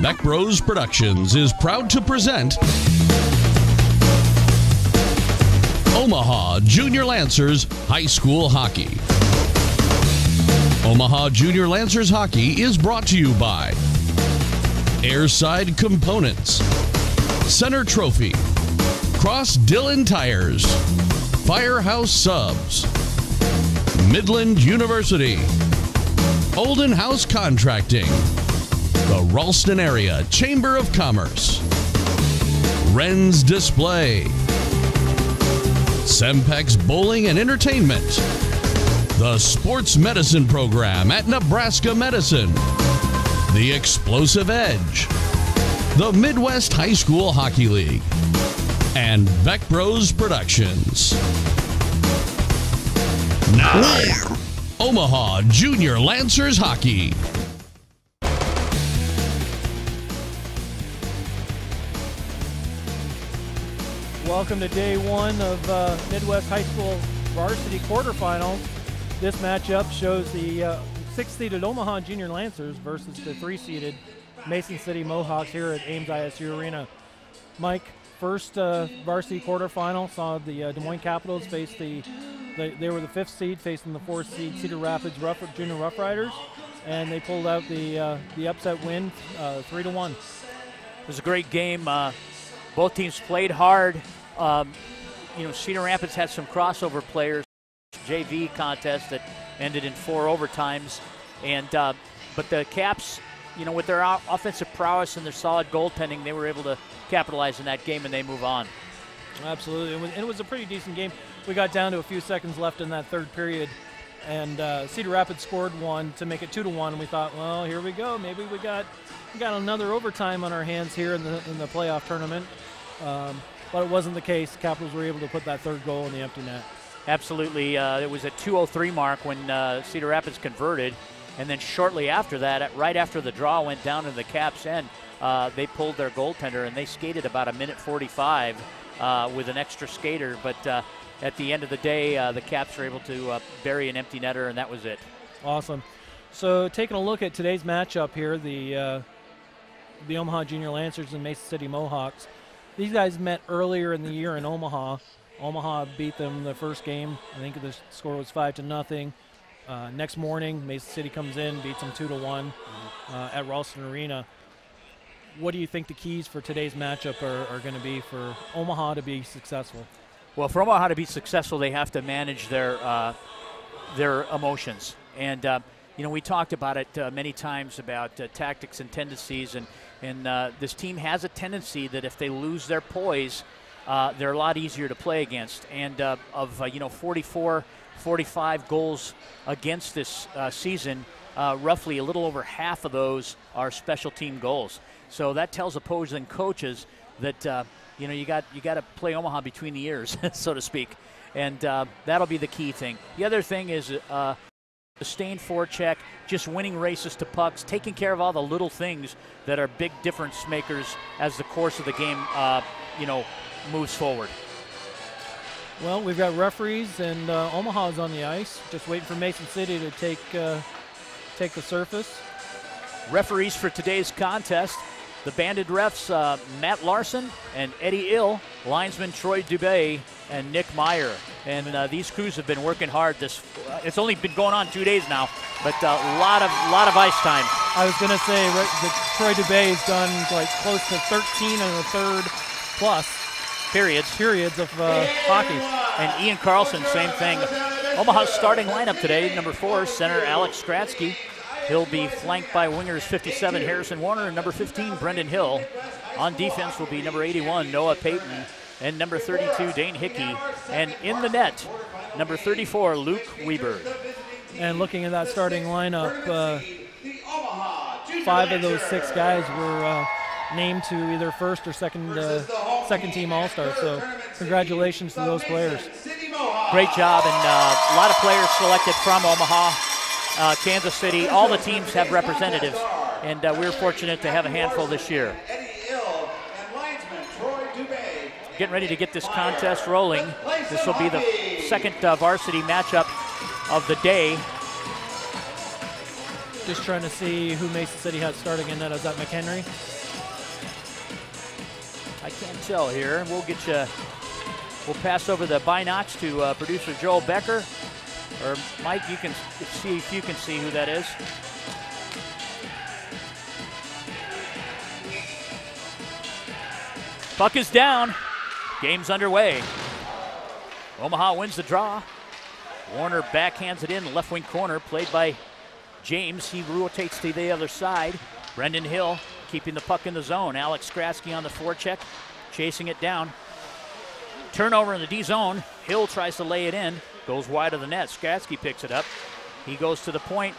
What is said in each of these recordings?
Beck Bros Productions is proud to present Omaha Junior Lancers High School Hockey. Omaha Junior Lancers Hockey is brought to you by Airside Components, Center Trophy, Cross Dillon Tires, Firehouse Subs, Midland University, Olden House Contracting, the Ralston Area Chamber of Commerce, Wren's Display, Sempex Bowling and Entertainment, the Sports Medicine Program at Nebraska Medicine, the Explosive Edge, the Midwest High School Hockey League, and Beck Bros Productions. Now, Omaha Junior Lancers Hockey. Welcome to day one of Midwest High School Varsity Quarterfinals. This matchup shows the 6th-seeded Omaha Junior Lancers versus the 3-seeded Mason City Mohawks here at Ames ISU Arena. Mike, first varsity quarterfinal saw the Des Moines Capitals face they were the 5th seed facing the 4th seed Cedar Rapids Junior Rough Riders, and they pulled out the upset win 3-1. It was a great game. Both teams played hard. Cedar Rapids had some crossover players. JV contest that ended in 4 overtimes, and but the Caps, with their offensive prowess and their solid goaltending, they were able to capitalize in that game and they move on. Absolutely, it was a pretty decent game. We got down to a few seconds left in that third period, and Cedar Rapids scored one to make it 2-1. And we thought, well, here we go. Maybe we got another overtime on our hands here in the playoff tournament. But it wasn't the case. Capitals were able to put that third goal in the empty net. Absolutely. It was at 2:03 mark when Cedar Rapids converted, and then shortly after that, right after the draw went down in the Caps' end, they pulled their goaltender and they skated about a minute 45 with an extra skater. But at the end of the day, the Caps were able to bury an empty netter, and that was it. Awesome. So taking a look at today's matchup here, the Omaha Junior Lancers and Mason City Mohawks. These guys met earlier in the year in Omaha. Omaha beat them the first game. I think the score was 5-0. Next morning, Mason City comes in, beats them 2-1 at Ralston Arena. What do you think the keys for today's matchup are going to be for Omaha to be successful? Well, for Omaha to be successful, they have to manage their emotions. And we talked about it many times about tactics and tendencies, and this team has a tendency that if they lose their poise, they're a lot easier to play against. And of 44, 45 goals against this season, roughly a little over half of those are special team goals. So that tells opposing coaches that you got to play Omaha between the ears, so to speak, and that'll be the key thing. The other thing is sustained forecheck, just winning races to pucks, taking care of all the little things that are big difference makers as the course of the game, moves forward. Well, we've got referees, and Omaha's on the ice, just waiting for Mason City to take the surface. Referees for today's contest, the banded refs, Matt Larson and Eddie Ill, linesman Troy Dubé and Nick Meyer. And these crews have been working hard. It's only been going on 2 days now, but a lot of ice time. I was going to say, Troy Dubé has done like close to 13 and a third plus periods of hockey. And Ian Carlson, same thing. Omaha's starting lineup today, number 4, center Alex Stratsky. He'll be flanked by wingers 57 Harrison Warner and number 15 Brendan Hill. On defense will be number 81 Noah Payton and number 32 Dane Hickey. And in the net, number 34 Luke Weber. And looking at that starting lineup, 5 of those 6 guys were named to either first or second team All-Star. So congratulations to those players. Great job, and a lot of players selected from Omaha. Kansas City, all the teams have representatives, and we're fortunate to have a handful this year. Getting ready to get this contest rolling. This will be the second varsity matchup of the day. Just trying to see who Mason City had starting in that. Is that McHenry? I can't tell here. We'll get you. We'll pass over the binocs to producer Joel Becker. Or Mike, you can see if you can see who that is. Puck is down. Game's underway. Omaha wins the draw. Warner backhands it in, left wing corner, played by James. He rotates to the other side. Brendan Hill keeping the puck in the zone. Alex Skrasky on the forecheck, chasing it down. Turnover in the D zone. Hill tries to lay it in, goes wide of the net. Skrasky picks it up. He goes to the point.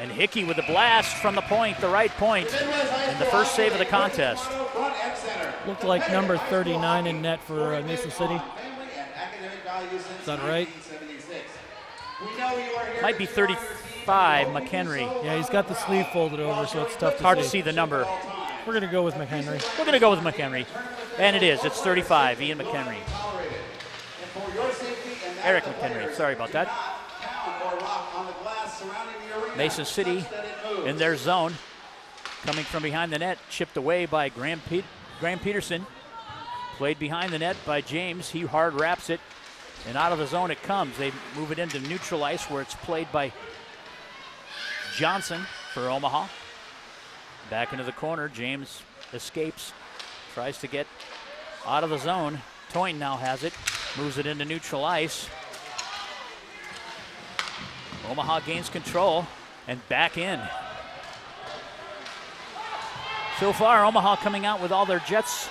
And Hickey with the blast from the point, the right point, and the first save of the contest. Looked like number 39 in net for Mason City. Is that right? Might be 35, McHenry. Yeah, he's got the sleeve folded over, so it's tough to see. Hard to see the number. We're going to go with McHenry. We're going to go with McHenry. And it is. It's 35, Ian McHenry. Eric McHenry. Sorry about that. Mason City in their zone. Coming from behind the net. Chipped away by Graham Peterson. Played behind the net by James. He hard wraps it. And out of the zone it comes. They move it into neutral ice where it's played by Johnson for Omaha. Back into the corner. James escapes. Tries to get out of the zone. Toyne now has it. Moves it into neutral ice. Omaha gains control and back in. So far, Omaha coming out with all their Jets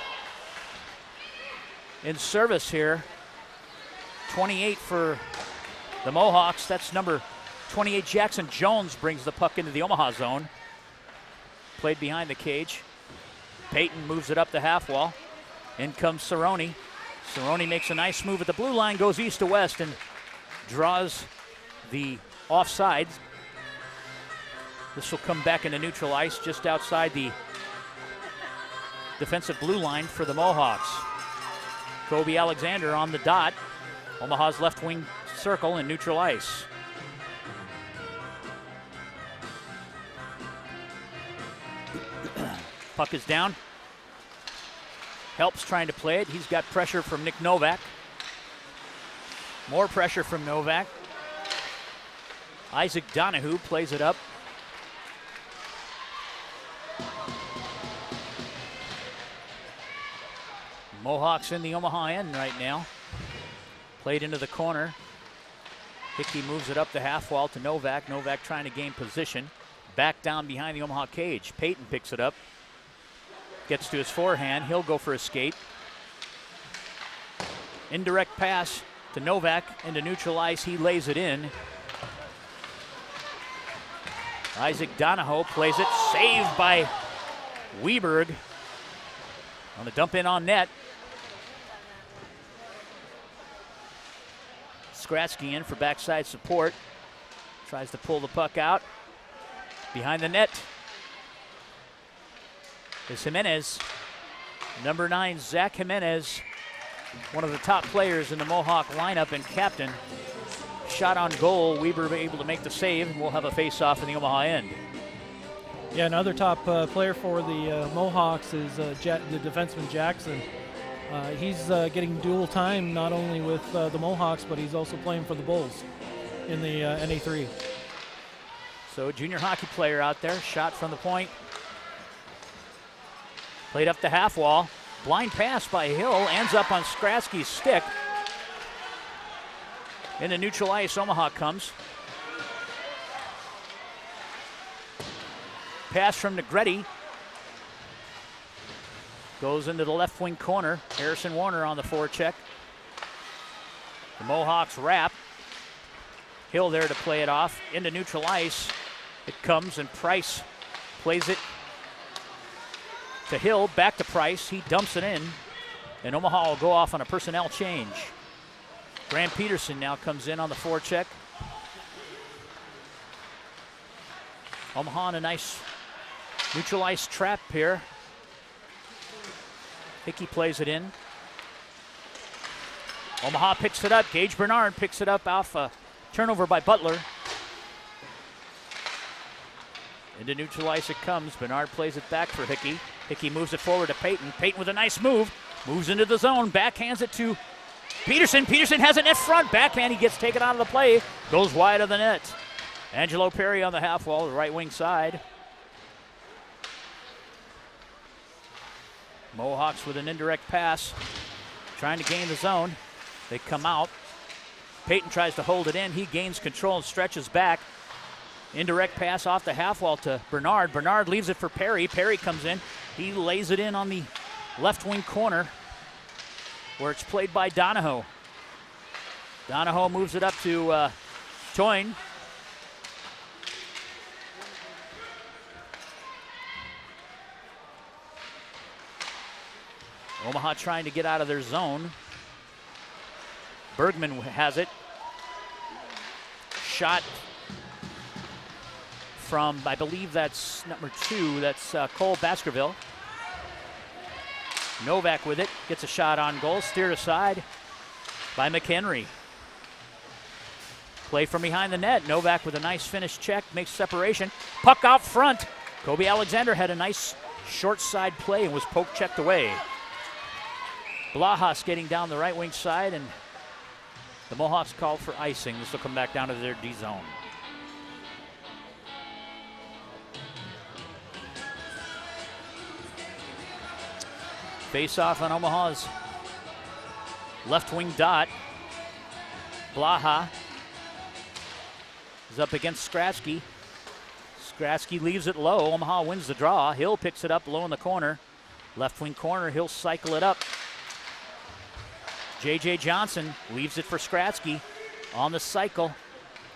in service here. 28 for the Mohawks. That's number 28, Jackson Jones, brings the puck into the Omaha zone. Played behind the cage. Payton moves it up the half wall. In comes Cerrone. Cerrone makes a nice move at the blue line, goes east to west, and draws the offside. This will come back into neutral ice just outside the defensive blue line for the Mohawks. Kobe Alexander on the dot. Omaha's left wing circle in neutral ice. Puck is down. Helps trying to play it. He's got pressure from Nick Novak. More pressure from Novak. Isaac Donahue plays it up. Mohawks in the Omaha end right now. Played into the corner. Hickey moves it up the half wall to Novak. Novak trying to gain position. Back down behind the Omaha cage. Payton picks it up. Gets to his forehand. He'll go for a skate. Indirect pass to Novak into neutral ice. He lays it in. Isaac Donahoe plays it. Saved by Weberg. On the dump in on net. Skrasky in for backside support. Tries to pull the puck out. Behind the net is Jimenez. Number 9, Zach Jimenez. One of the top players in the Mohawk lineup and captain. Shot on goal. Weber able to make the save, and we'll have a face-off in the Omaha end. Yeah, another top player for the Mohawks is the defenseman Jackson. He's getting dual time not only with the Mohawks, but he's also playing for the Bulls in the NA3. So junior hockey player out there, shot from the point. Played up the half wall. Blind pass by Hill, ends up on Skrasky's stick. Into neutral ice, Omaha comes. Pass from Negretti. Goes into the left wing corner. Harrison Warner on the forecheck. The Mohawks wrap. Hill there to play it off. Into neutral ice. It comes and Price plays it to Hill. Back to Price. He dumps it in. And Omaha will go off on a personnel change. Graham Peterson now comes in on the forecheck. Omaha in a nice neutral ice trap here. Hickey plays it in. Omaha picks it up. Gage Bernard picks it up off a turnover by Butler. Into neutral ice it comes. Bernard plays it back for Hickey. Hickey moves it forward to Peyton. Peyton with a nice move. Moves into the zone. Backhands it to Peterson. Peterson has it net front. Backhand. He gets taken out of the play. Goes wide of the net. Angelo Perry on the half wall, the right wing side. Mohawks with an indirect pass. Trying to gain the zone. They come out. Peyton tries to hold it in. He gains control and stretches back. Indirect pass off the half wall to Bernard. Bernard leaves it for Perry. Perry comes in. He lays it in on the left wing corner where it's played by Donahoe. Donahoe moves it up to Toyne. Omaha trying to get out of their zone. Bergman has it. Shot from, I believe that's number 2, that's Cole Baskerville. Novak with it, gets a shot on goal, steered aside by McHenry. Play from behind the net. Novak with a nice finish check, makes separation. Puck out front. Kobe Alexander had a nice short side play and was poke checked away. Blaha skating down the right wing side, and the Mohawks called for icing. This will come back down to their D zone. Face off on Omaha's left wing dot. Blaha is up against Skratsky. Skratsky leaves it low. Omaha wins the draw. Hill picks it up low in the corner. Left wing corner, Hill cycle it up. J.J. Johnson leaves it for Skratsky on the cycle.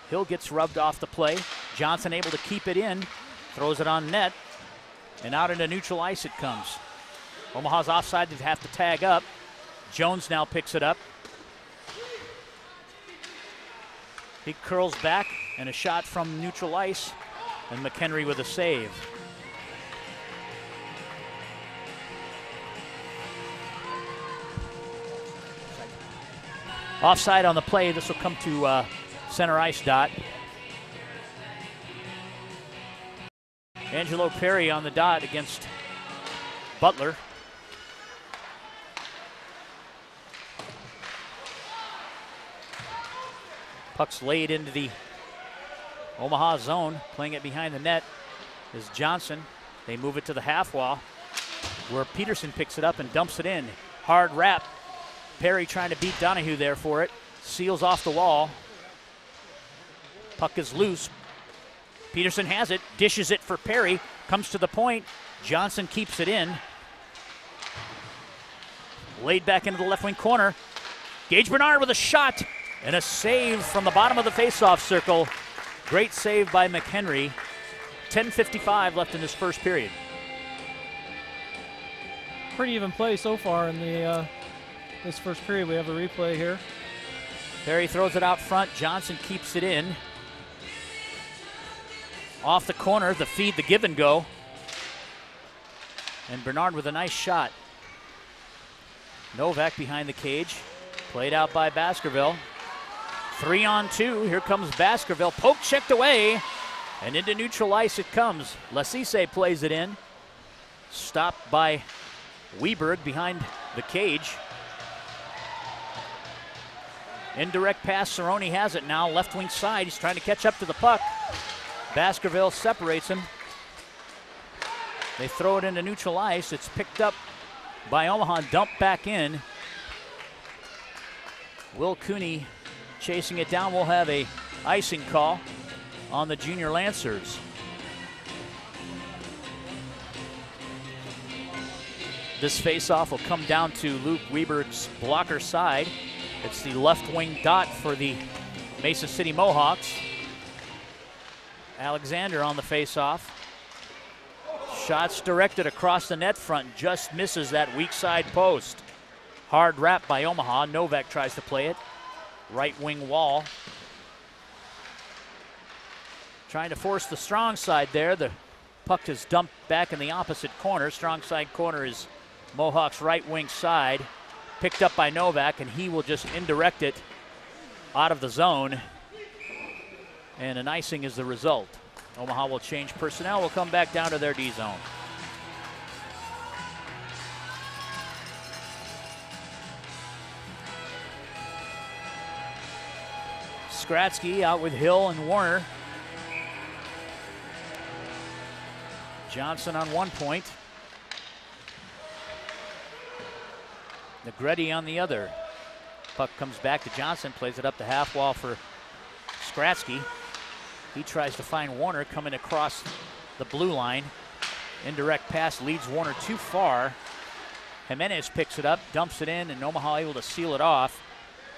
Hill gets rubbed off the play. Johnson able to keep it in, throws it on net, and out into neutral ice it comes. Omaha's offside, they have to tag up. Jones now picks it up. He curls back, and a shot from neutral ice, and McHenry with a save. Offside on the play. This will come to center ice dot. Angelo Perry on the dot against Butler. Puck's laid into the Omaha zone. Playing it behind the net is Johnson. They move it to the half wall where Peterson picks it up and dumps it in. Hard wrap. Perry trying to beat Donahue there for it. Seals off the wall. Puck is loose. Peterson has it, dishes it for Perry, comes to the point. Johnson keeps it in. Laid back into the left wing corner. Gage Bernard with a shot and a save from the bottom of the faceoff circle. Great save by McHenry. 10:55 left in this first period. Pretty even play so far in the this first period. We have a replay here. Perry throws it out front. Johnson keeps it in. Off the corner, the feed, the give and go. And Bernard with a nice shot. Novak behind the cage. Played out by Baskerville. 3-on-2. Here comes Baskerville. Poke checked away. And into neutral ice it comes. Lasise plays it in. Stopped by Weberg behind the cage. Indirect pass, Cerrone has it now, left wing side. He's trying to catch up to the puck. Baskerville separates him. They throw it into neutral ice. It's picked up by Omaha, dumped back in. Will Cooney chasing it down. We'll have a icing call on the junior Lancers. This faceoff will come down to Luke Weberg's blocker side. It's the left wing dot for the Mesa City Mohawks. Alexander on the faceoff. Shots directed across the net front, just misses that weak side post. Hard wrap by Omaha. Novak tries to play it. Right wing wall. Trying to force the strong side there. The puck is dumped back in the opposite corner. Strong side corner is Mohawks' right wing side. Picked up by Novak, and he will just indirect it out of the zone. And an icing is the result. Omaha will change personnel. Will come back down to their D zone. Skratsky out with Hill and Warner. Johnson on 1 point. Negretti on the other. Puck comes back to Johnson, plays it up the half wall for Skratsky. He tries to find Warner coming across the blue line. Indirect pass leads Warner too far. Jimenez picks it up, dumps it in, and Omaha able to seal it off.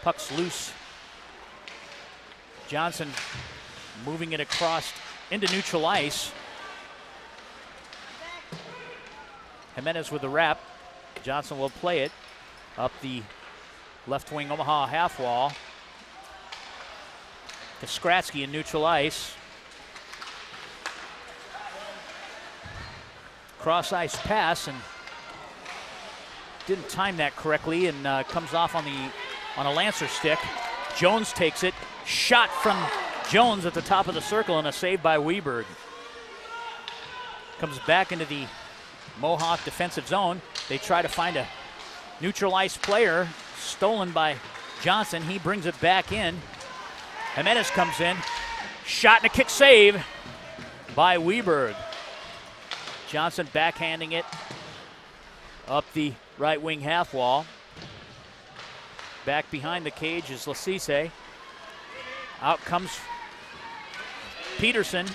Puck's loose. Johnson moving it across into neutral ice. Jimenez with the wrap. Johnson will play it up the left wing Omaha half wall to Skratsky in neutral ice. Cross ice pass and didn't time that correctly and comes off on a Lancer stick. Jones takes it. Shot from Jones at the top of the circle and a save by Weberg. Comes back into the Mohawk defensive zone. They try to find a neutral ice player. Stolen by Johnson. He brings it back in. Jimenez comes in. Shot and a kick save by Weberg. Johnson backhanding it up the right wing half wall. Back behind the cage is Lasise. Out comes Peterson.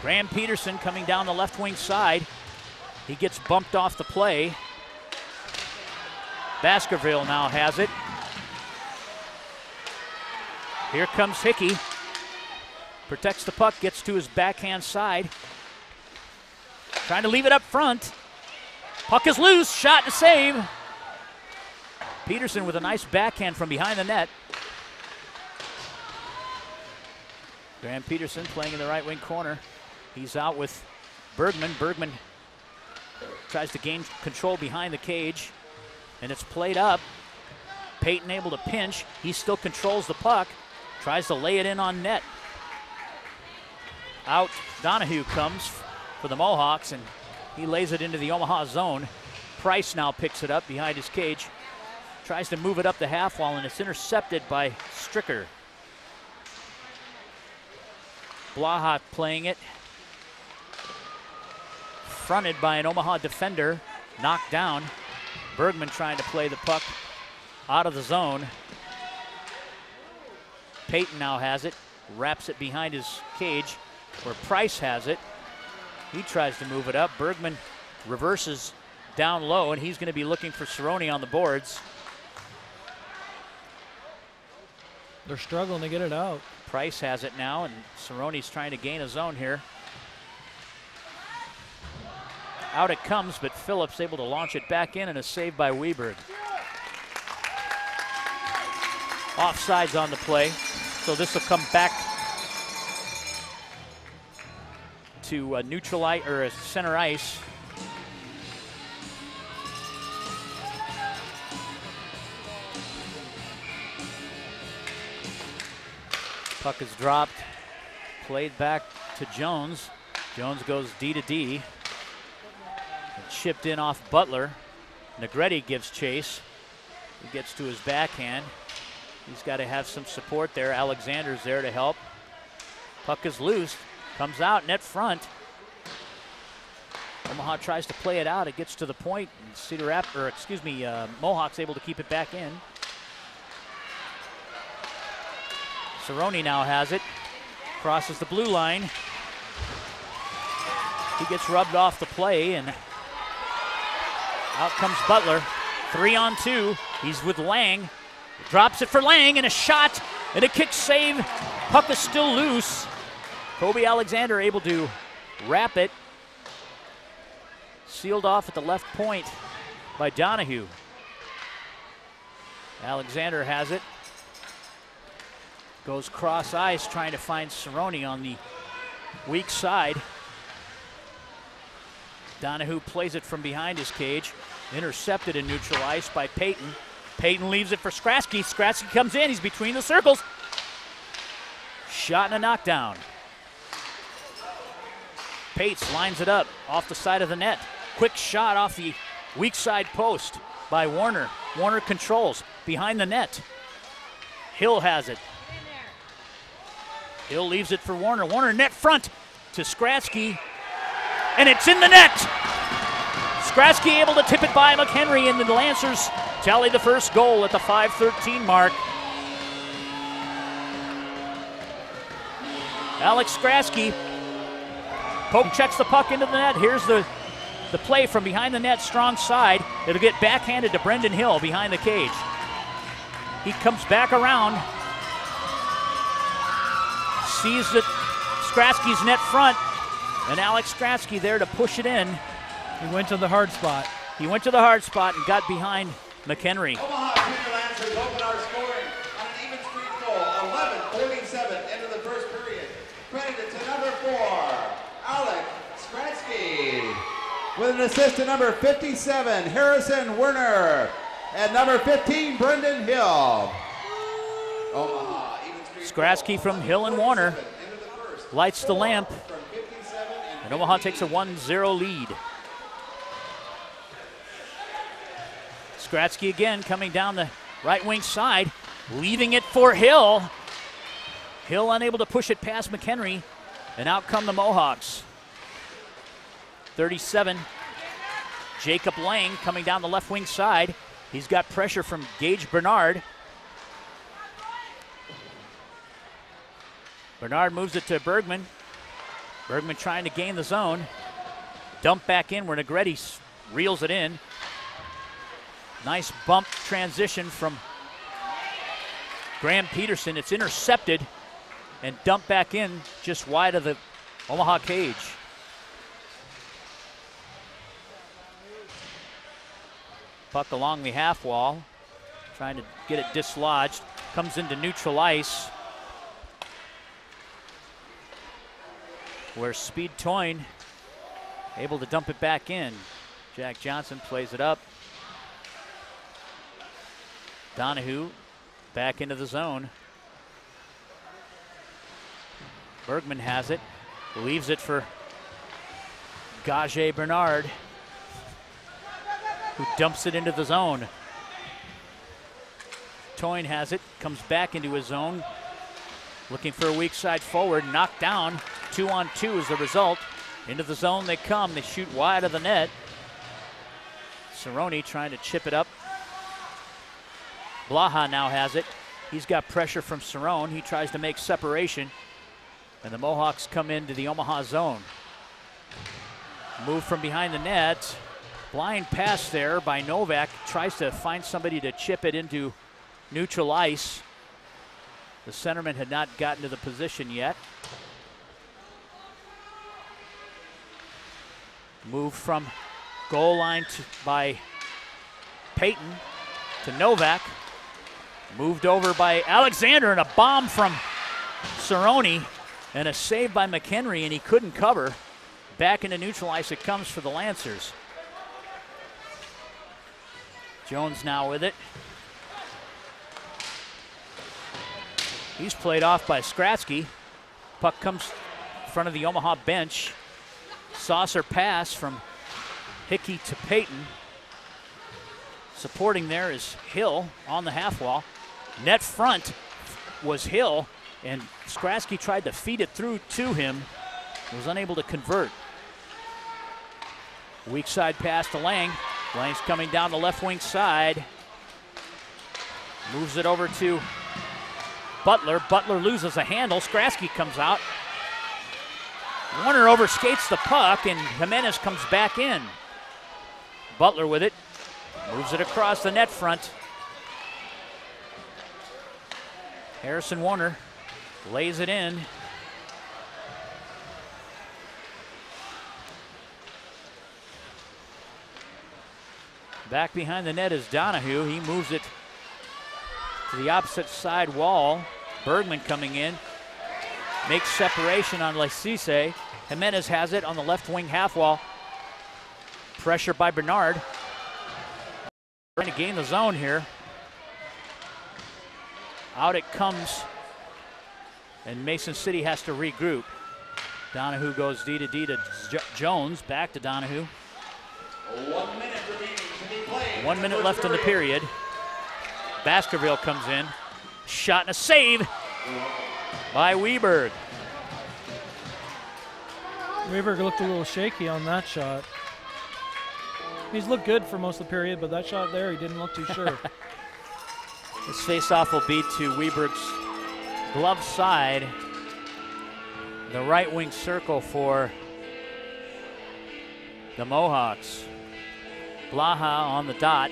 Graham Peterson coming down the left wing side. He gets bumped off the play. Baskerville now has it. Here comes Hickey. Protects the puck, gets to his backhand side. Trying to leave it up front. Puck is loose, shot and save. Peterson with a nice backhand from behind the net. Graham Peterson playing in the right wing corner. He's out with Bergman. Bergman tries to gain control behind the cage, and it's played up. Peyton able to pinch. He still controls the puck. Tries to lay it in on net. Out Donahue comes for the Mohawks, and he lays it into the Omaha zone. Price now picks it up behind his cage. Tries to move it up the half wall, and it's intercepted by Stricker. Blaha playing it. Fronted by an Omaha defender. Knocked down. Bergman trying to play the puck out of the zone. Peyton now has it. Wraps it behind his cage where Price has it. He tries to move it up. Bergman reverses down low, and he's going to be looking for Cerrone on the boards. They're struggling to get it out. Price has it now, and Cerrone's trying to gain a zone here. Out it comes, but Phillips able to launch it back in, and a save by Weberg. Offsides on the play, so this will come back to neutral ice, or center ice. Puck is dropped, played back to Jones. Jones goes D to D. Chipped in off Butler. Negretti gives chase. He gets to his backhand. He's got to have some support there. Alexander's there to help. Puck is loose. Comes out net front. Omaha tries to play it out. It gets to the point. And Mohawks able to keep it back in. Cerrone now has it. Crosses the blue line. He gets rubbed off the play, and out comes Butler. 3-on-2. He's with Lang. Drops it for Lang, and a shot and a kick save. Puck is still loose. Kobe Alexander able to wrap it. Sealed off at the left point by Donahue. Alexander has it. Goes cross ice trying to find Cerrone on the weak side. Donahue plays it from behind his cage. Intercepted in neutral ice by Peyton. Peyton leaves it for Skratsky. Skratsky comes in. He's between the circles. Shot and a knockdown. Pates lines it up off the side of the net. Quick shot off the weak side post by Warner. Warner controls behind the net. Hill has it. Hill leaves it for Warner. Warner net front to Skratsky, and it's in the net. Skratsky able to tip it by McHenry, and the Lancers tally the first goal at the 5:13 mark. Alex Skratsky poke checks the puck into the net. Here's the play from behind the net, strong side. It'll get backhanded to Brendan Hill behind the cage. He comes back around, sees that Skratsky's net front, and Alex Skratsky there to push it in. He went to the hard spot. He went to the hard spot and got behind McHenry. Omaha Junior Lancers open our scoring on an even street goal, 11:47 into the first period. Credited to number 4, Alex Skratsky. With an assist to number 57, Harrison Werner. And number 15, Brendan Hill. Omaha, even street Skratsky from Hill and Warner lights the lamp, and Omaha takes a 1-0 lead. Skratsky again coming down the right wing side, leaving it for Hill. Hill unable to push it past McHenry, and out come the Mohawks. 37, Jacob Lang coming down the left wing side. He's got pressure from Gage Bernard. Bernard moves it to Bergman. Bergman trying to gain the zone. Dump back in where Negretti reels it in. Nice bump transition from Graham Peterson. It's intercepted and dumped back in just wide of the Omaha cage. Puck along the half wall, trying to get it dislodged. Comes into neutral ice, where Speed Toyne able to dump it back in. Jack Johnson plays it up. Donahue back into the zone. Bergman has it, leaves it for Gage Bernard, who dumps it into the zone. Toyne has it, comes back into his zone, looking for a weak side forward, knocked down. 2-on-2 is the result. Into the zone they come, they shoot wide of the net. Cerrone trying to chip it up. Blaha now has it. He's got pressure from Cerrone. He tries to make separation, and the Mohawks come into the Omaha zone. Move from behind the net. Blind pass there by Novak. Tries to find somebody to chip it into neutral ice. The centerman had not gotten to the position yet. Move from goal line by Payton to Novak. Moved over by Alexander, and a bomb from Cerrone, and a save by McHenry, and he couldn't cover. Back into neutral ice it comes for the Lancers. Jones now with it. He's played off by Skratsky. Puck comes in front of the Omaha bench. Saucer pass from Hickey to Payton. Supporting there is Hill on the half wall. Net front was Hill, and Skratsky tried to feed it through to him. Was unable to convert. Weak side pass to Lang. Lang's coming down the left wing side. Moves it over to Butler. Butler loses a handle. Skratsky comes out. Warner overskates the puck, and Jimenez comes back in. Butler with it. Moves it across the net front. Harrison Warner lays it in. Back behind the net is Donahue. He moves it to the opposite side wall. Bergman coming in. Makes separation on Lecise. Jimenez has it on the left wing half wall. Pressure by Bernard. Trying to gain the zone here. Out it comes, and Mason City has to regroup. Donahue goes D to D to Jones. Back to Donahue. 1 minute remaining to be played. 1 minute left in the period. Baskerville comes in. Shot and a save by Weberg. Weberg looked a little shaky on that shot. He's looked good for most of the period, but that shot there, he didn't look too sure. This face-off will be to Weberg's glove side. The right wing circle for the Mohawks. Blaha on the dot.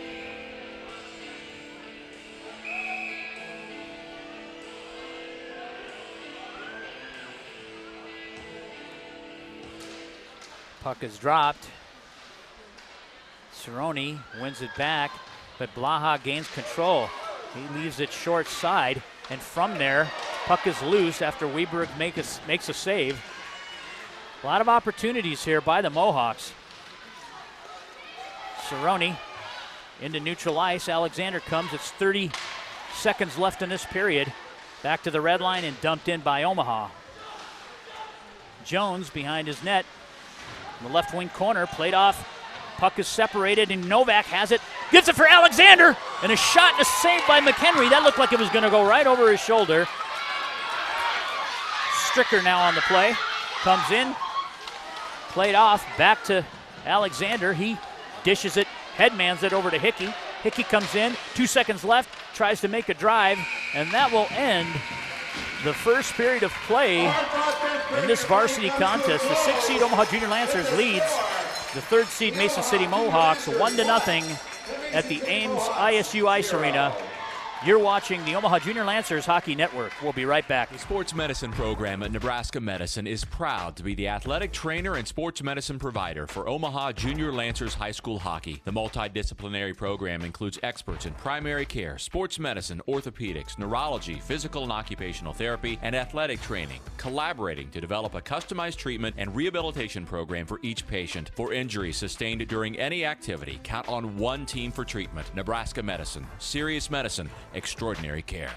Puck is dropped. Cerrone wins it back, but Blaha gains control. He leaves it short side, and from there, puck is loose after Weberg makes a save. A lot of opportunities here by the Mohawks. Cerrone into neutral ice. Alexander comes. It's 30 seconds left in this period. Back to the red line and dumped in by Omaha. Jones behind his net. In the left wing corner, played off. Puck is separated, and Novak has it. Gets it for Alexander, and a shot and a save by McHenry. That looked like it was going to go right over his shoulder. Stricker now on the play. Comes in. Played off. Back to Alexander. He dishes it. Headmans it over to Hickey. Hickey comes in. 2 seconds left. Tries to make a drive, and that will end the first period of play in this varsity contest. The 6th seed Omaha Junior Lancers leads the 3rd seed Mason City Mohawks 1-0 at the Ames ISU Ice Arena. You're watching the Omaha Junior Lancers Hockey Network. We'll be right back. The sports medicine program at Nebraska Medicine is proud to be the athletic trainer and sports medicine provider for Omaha Junior Lancers High School hockey. The multidisciplinary program includes experts in primary care, sports medicine, orthopedics, neurology, physical and occupational therapy, and athletic training, collaborating to develop a customized treatment and rehabilitation program for each patient. For injuries sustained during any activity, count on one team for treatment. Nebraska Medicine. Serious medicine. Extraordinary care.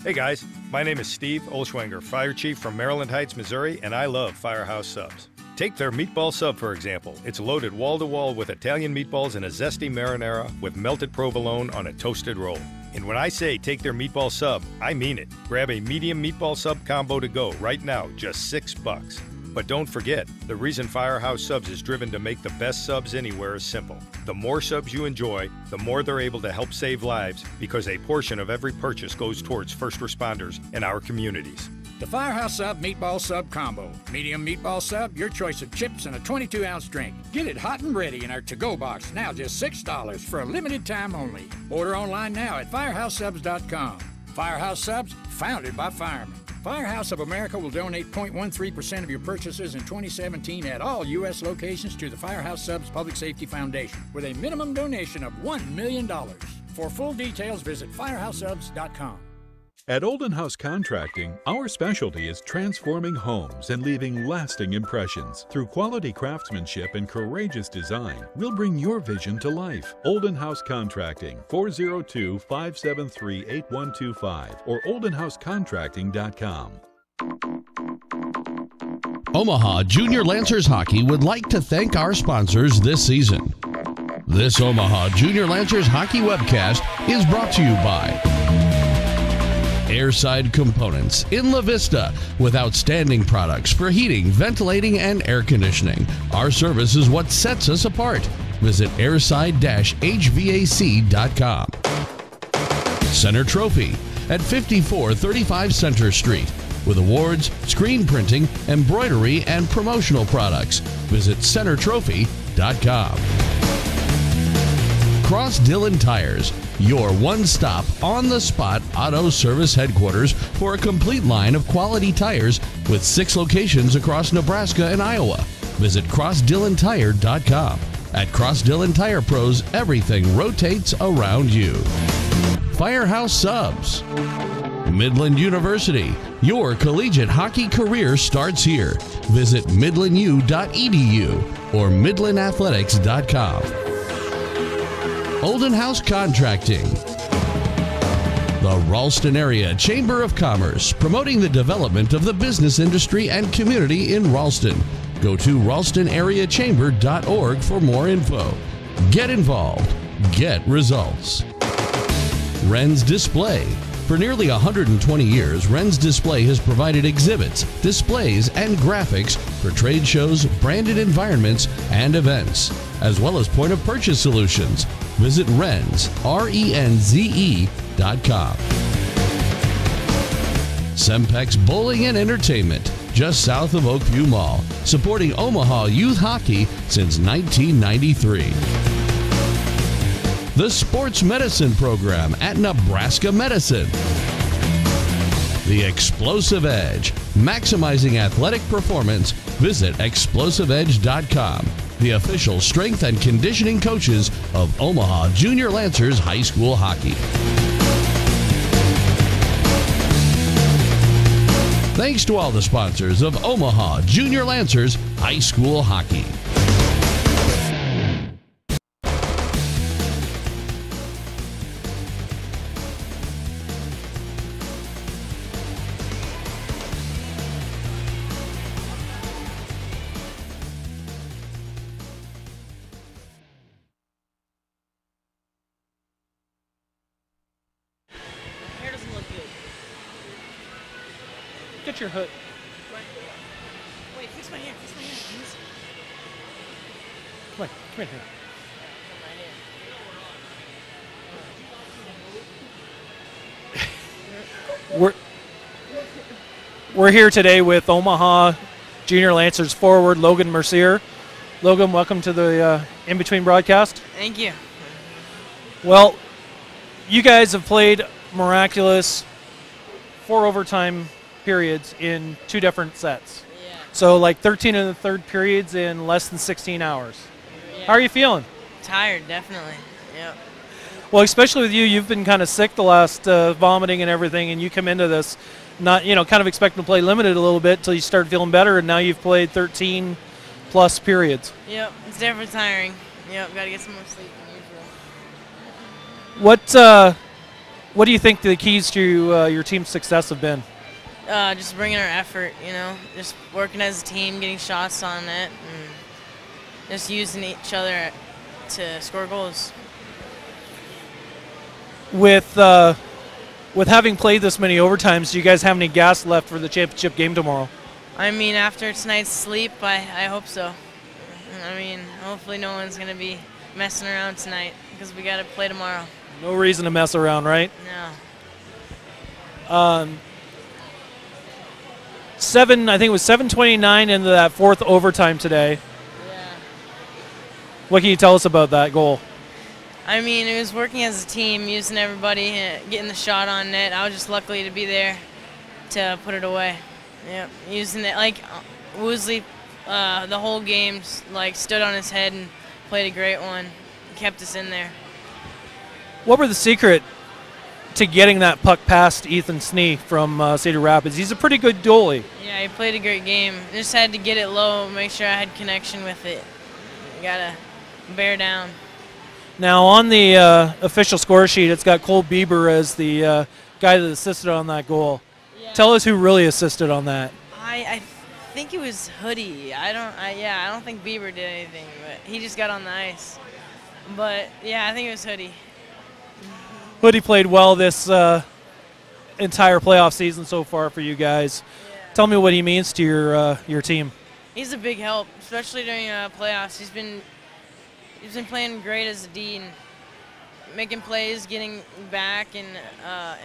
Hey guys, my name is Steve Olschwenger, Fire Chief from Maryland Heights, Missouri, and I love Firehouse Subs. Take their meatball sub, for example. It's loaded wall-to-wall with Italian meatballs and a zesty marinara with melted provolone on a toasted roll. And when I say take their meatball sub, I mean it. Grab a medium meatball sub combo to go right now, just $6. But don't forget, the reason Firehouse Subs is driven to make the best subs anywhere is simple. The more subs you enjoy, the more they're able to help save lives because a portion of every purchase goes towards first responders in our communities. The Firehouse Sub Meatball Sub Combo. Medium meatball sub, your choice of chips, and a 22-ounce drink. Get it hot and ready in our to-go box, now just $6 for a limited time only. Order online now at firehousesubs.com. Firehouse Subs, founded by firemen. Firehouse of America will donate 0.13% of your purchases in 2017 at all U.S. locations to the Firehouse Subs Public Safety Foundation with a minimum donation of $1 million. For full details, visit firehousesubs.com. At Olden House Contracting, our specialty is transforming homes and leaving lasting impressions. Through quality craftsmanship and courageous design, we'll bring your vision to life. Olden House Contracting, 402-573-8125 or oldenhousecontracting.com. Omaha Junior Lancers Hockey would like to thank our sponsors this season. This Omaha Junior Lancers Hockey webcast is brought to you by Airside Components in La Vista with outstanding products for heating, ventilating, and air conditioning. Our service is what sets us apart. Visit airside-hvac.com. Center Trophy at 5435 Center Street with awards, screen printing, embroidery, and promotional products. Visit centertrophy.com. Cross Dillon Tires, your one-stop, on-the-spot auto service headquarters for a complete line of quality tires with 6 locations across Nebraska and Iowa. Visit crossdillontire.com. At Cross Dillon Tire Pros, everything rotates around you. Firehouse Subs. Midland University, your collegiate hockey career starts here. Visit midlandu.edu or midlandathletics.com. Olden House Contracting. The Ralston Area Chamber of Commerce, promoting the development of the business industry and community in Ralston. Go to ralstonareachamber.org for more info. Get involved. Get results. Wren's Display. For nearly 120 years, Wren's Display has provided exhibits, displays, and graphics for trade shows, branded environments, and events, as well as point-of-purchase solutions. Visit Wren's, RENZE.com. Sempex Bowling and Entertainment, just south of Oakview Mall, supporting Omaha youth hockey since 1993. The Sports Medicine Program at Nebraska Medicine. The Explosive Edge, maximizing athletic performance. Visit explosiveedge.com, the official strength and conditioning coaches of Omaha Junior Lancers High School Hockey. Thanks to all the sponsors of Omaha Junior Lancers High School Hockey. Get your hood. Wait, fix my hair, please. Come in here. We're here today with Omaha Junior Lancers forward Logan Mercier. Logan, welcome to the in-between broadcast. Thank you. Well, you guys have played miraculous 4 overtime periods in 2 different sets. Yeah. So like 13 and the third periods in less than 16 hours. Yeah. How are you feeling? Tired, definitely. Yep. Well, especially with you, you've been kind of sick the last vomiting and everything, and you come into this not, kind of expecting to play limited a little bit until you start feeling better, and now you've played 13 plus periods. Yep, it's definitely tiring. Yep, gotta get some more sleep than usual. What do you think the keys to your team's success have been? Just bringing our effort, just working as a team, getting shots on net, and just using each other to score goals. With having played this many overtimes, do you guys have any gas left for the championship game tomorrow? I mean, after tonight's sleep, I hope so. I mean, hopefully no one's going to be messing around tonight because we got to play tomorrow. No reason to mess around, right? No. I think it was 7:29 into that 4th overtime today. Yeah. What can you tell us about that goal? I mean, it was working as a team, using everybody, getting the shot on net. I was just lucky to be there to put it away. Yep, using it like Woosley, the whole game, stood on his head and played a great one. Kept us in there. What were the secret to getting that puck past Ethan Snee from Cedar Rapids? He's a pretty good goalie. Yeah, he played a great game. Just had to get it low, make sure I had connection with it. You gotta bear down. Now, on the official score sheet, it's got Cole Bieber as the guy that assisted on that goal. Yeah. Tell us who really assisted on that. I think it was Hoodie. I don't think Bieber did anything, but he just got on the ice. But yeah, I think it was Hoodie. Hoodie played well this entire playoff season so far for you guys. Yeah. Tell me what he means to your team. He's a big help, especially during playoffs. He's been playing great as a D and making plays, getting back and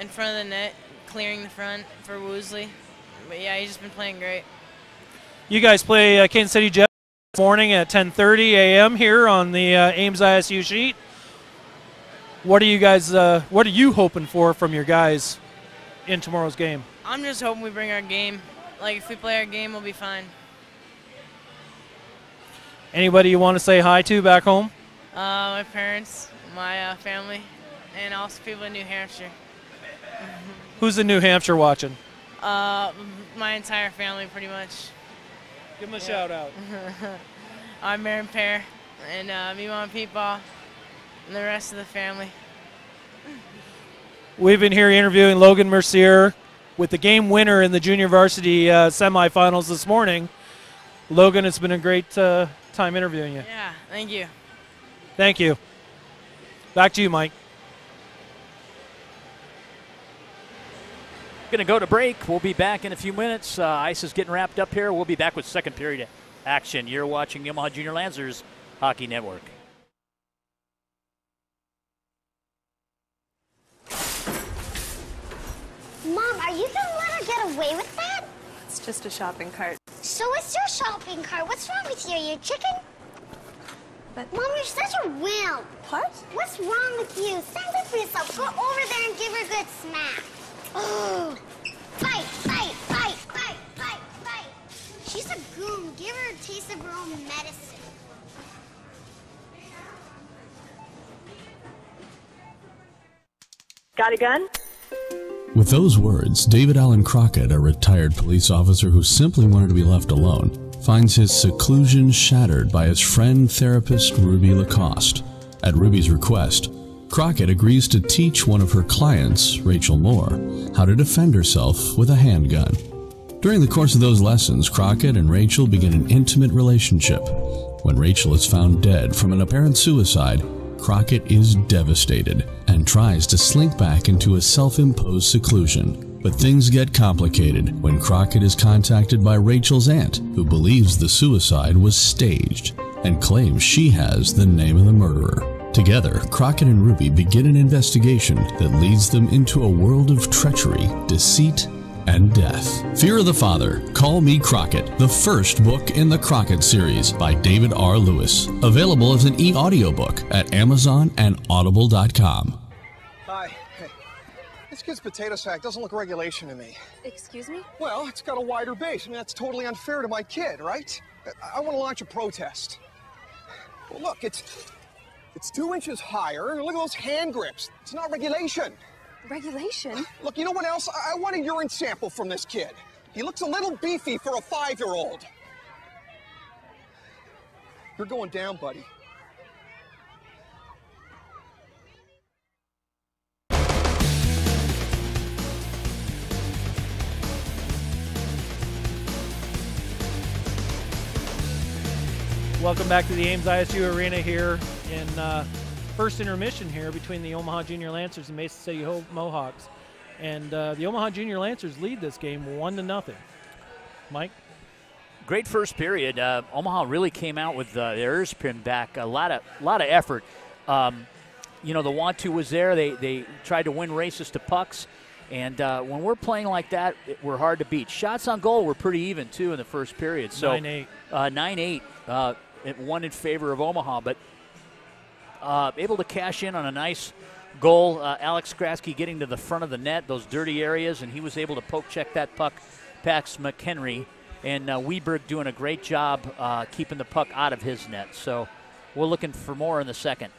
in front of the net, clearing the front for Woosley. But yeah, he's just been playing great. You guys play Kansas City Jets this morning at 10:30 a.m. here on the Ames ISU sheet. What are you guys? What are you hoping for from your guys in tomorrow's game? I'm just hoping we bring our game. Like if we play our game, we'll be fine. Anybody you want to say hi to back home? My parents, my family, and also people in New Hampshire. Who's in New Hampshire watching? My entire family, pretty much. Give them a shout out. I'm Mary Pear, and me, Mom, Peepaw, and the rest of the family. We've been here interviewing Logan Mercier with the game winner in the junior varsity semifinals this morning. Logan, it's been a great time interviewing you. Yeah, thank you. Thank you. Back to you, Mike. Going to go to break. We'll be back in a few minutes. Ice is getting wrapped up here. We'll be back with second period action. You're watching the Omaha Junior Lancers Hockey Network. Mom, are you gonna let her get away with that? It's just a shopping cart. So it's your shopping cart. What's wrong with you? Are you a chicken? But Mom, you're such a wimp. what? What's wrong with you? Stand up for yourself. Go over there and give her a good smack. Oh. Fight, fight, fight, fight, fight, fight. She's a goon. Give her a taste of her own medicine. Got a gun? With those words, David Allen Crockett, a retired police officer who simply wanted to be left alone, finds his seclusion shattered by his friend therapist Ruby Lacoste. At Ruby's request, Crockett agrees to teach one of her clients, Rachel Moore, how to defend herself with a handgun. During the course of those lessons, Crockett and Rachel begin an intimate relationship. When Rachel is found dead from an apparent suicide, Crockett is devastated and tries to slink back into a self-imposed seclusion. But things get complicated when Crockett is contacted by Rachel's aunt, who believes the suicide was staged and claims she has the name of the murderer. Together, Crockett and Ruby begin an investigation that leads them into a world of treachery, deceit, and death. Fear of the Father, Call Me Crockett, the first book in the Crockett series by David R. Lewis. Available as an e-audiobook at Amazon and Audible.com. Hi. Hey. This kid's potato sack doesn't look regulation to me. Excuse me? Well, it's got a wider base. I mean, that's totally unfair to my kid, right? I want to launch a protest. Well, look, it's 2 inches higher. Look at those hand grips. It's not regulation. Regulation? Look, you know what else? I want a urine sample from this kid. He looks a little beefy for a 5-year-old. You're going down, buddy. Welcome back to the Ames ISU Arena here in first intermission here between the Omaha Junior Lancers and Mason City Mohawks. And the Omaha Junior Lancers lead this game 1-0. Mike? Great first period. Omaha really came out with their ears pinned back. A lot of effort. You know, the want-to was there. They tried to win races to pucks. And when we're playing like that, we're hard to beat. Shots on goal were pretty even, too, in the first period. So 9-8. 9-8. It won in favor of Omaha, but able to cash in on a nice goal. Alex Skratsky getting to the front of the net, those dirty areas, and he was able to poke check that puck past McHenry. And Weberg doing a great job keeping the puck out of his net. So we're looking for more in the second.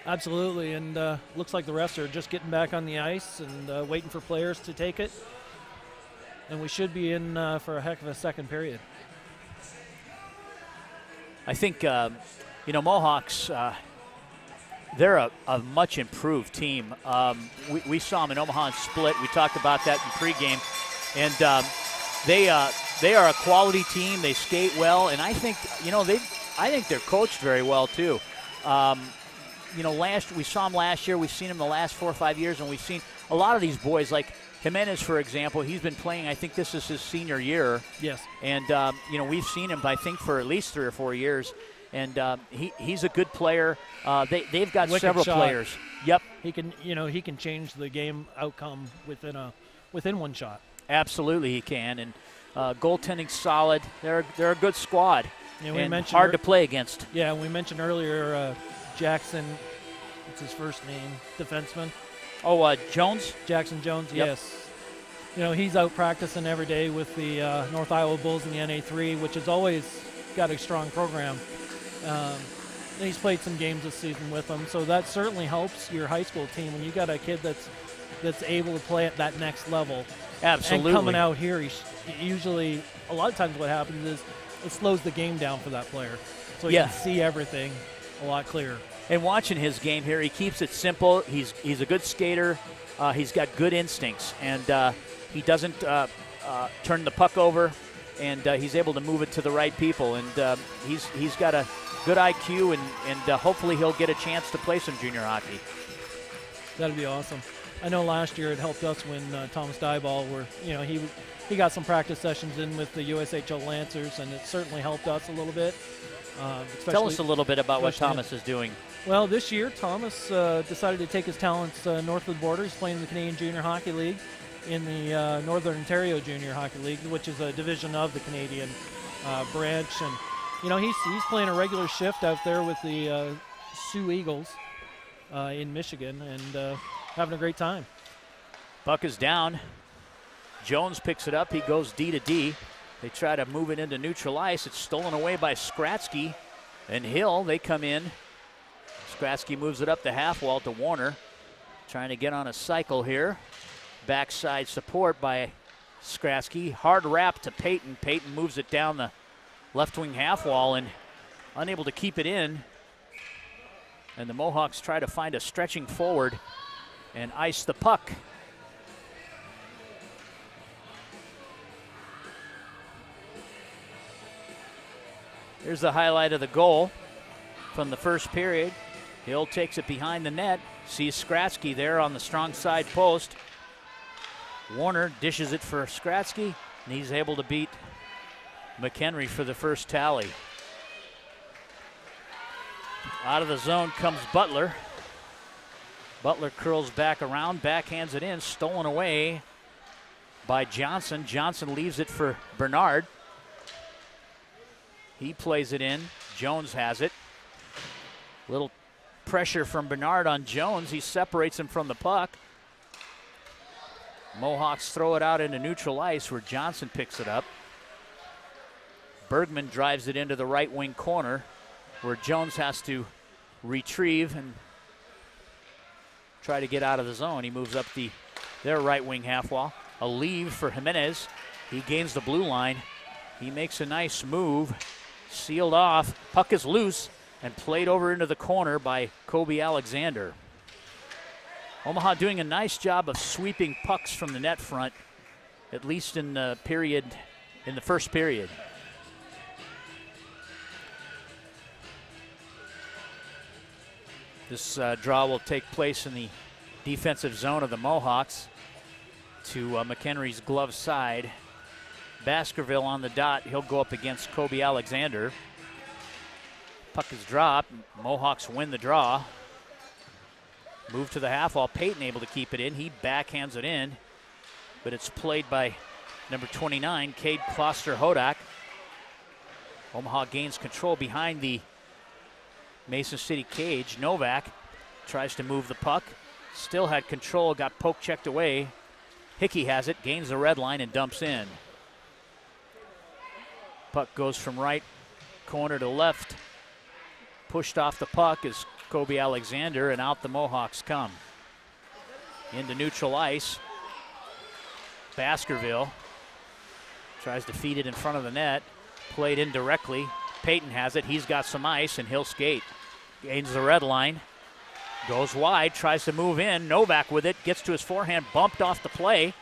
Absolutely, and looks like the refs are just getting back on the ice and waiting for players to take it. And we should be in for a heck of a second period. I think, you know, Mohawks, they're a much improved team. We saw them in Omaha and split. We talked about that in pregame. And they are a quality team. They skate well. And I think, you know, I think they're coached very well, too. You know, we saw them last year. We've seen them the last 4 or 5 years. And we've seen a lot of these boys, like Jimenez, for example. He's been playing, I think this is his senior year. Yes. And, you know, we've seen him, I think, for at least 3 or 4 years. And he's a good player. They've got Wicked several shot. players. Yep. He can change the game outcome within one shot. Absolutely, he can. And goaltending's solid. They're a good squad. Yeah, and hard to play against. Yeah, we mentioned earlier Jackson. What's his first name? Defenseman. Oh, Jones. Jackson Jones. Yep. Yes. You know, he's out practicing every day with the North Iowa Bulls in the NA3, which has always got a strong program. And he's played some games this season with them, so that certainly helps your high school team when you got a kid that's able to play at that next level. Absolutely. And coming out here, usually a lot of times what happens is it slows the game down for that player, so he can see everything a lot clearer. And watching his game here, he keeps it simple. He's a good skater. He's got good instincts, and he doesn't turn the puck over, and he's able to move it to the right people. And he's got a good IQ, and hopefully he'll get a chance to play some junior hockey. That'd be awesome. I know last year it helped us when Thomas Dieball he got some practice sessions in with the USHL Lancers, and it certainly helped us a little bit. Tell us a little bit about what Thomas is doing. Well, this year Thomas decided to take his talents north of the border. He's playing in the Canadian Junior Hockey League in the Northern Ontario Junior Hockey League, which is a division of the Canadian branch. And he's playing a regular shift out there with the Sioux Eagles in Michigan, and having a great time. Puck is down. Jones picks it up. He goes D to D. They try to move it into neutral ice. It's stolen away by Skratsky and Hill. They come in. Skratsky moves it up the half wall to Warner. Trying to get on a cycle here. Backside support by Skratsky. Hard wrap to Peyton. Peyton moves it down the left wing half wall and unable to keep it in. And the Mohawks try to find a stretching forward and ice the puck. Here's the highlight of the goal from the first period. Hill takes it behind the net, sees Skratsky there on the strong side post. Warner dishes it for Skratsky, and he's able to beat McHenry for the first tally. Out of the zone comes Butler. Butler curls back around, backhands it in, stolen away by Johnson. Johnson leaves it for Bernard. He plays it in. Jones has it. Little pressure from Bernard on Jones. He separates him from the puck. Mohawks throw it out into neutral ice where Johnson picks it up. Bergman drives it into the right wing corner where Jones has to retrieve and try to get out of the zone. He moves up their right wing half wall. A leave for Jimenez. He gains the blue line. He makes a nice move. Sealed off. Puck is loose and played over into the corner by Kobe Alexander. Omaha doing a nice job of sweeping pucks from the net front, at least in the first period. This draw will take place in the defensive zone of the Mohawks to McHenry's glove side. Baskerville on the dot. He'll go up against Kobe Alexander. Puck is dropped. Mohawks win the draw. Move to the half wall. Peyton able to keep it in. He backhands it in, but it's played by number 29, Cade Kloster-Hodak. Omaha gains control behind the Mason City cage. Novak tries to move the puck. Still had control, got poke checked away. Hickey has it, gains the red line and dumps in. Puck goes from right corner to left. Pushed off the puck is Kobe Alexander, and out the Mohawks come. Into neutral ice. Baskerville tries to feed it in front of the net. Played indirectly. Peyton has it. He's got some ice, and he'll skate. Gains the red line. Goes wide, tries to move in. Novak with it, gets to his forehand, bumped off the play.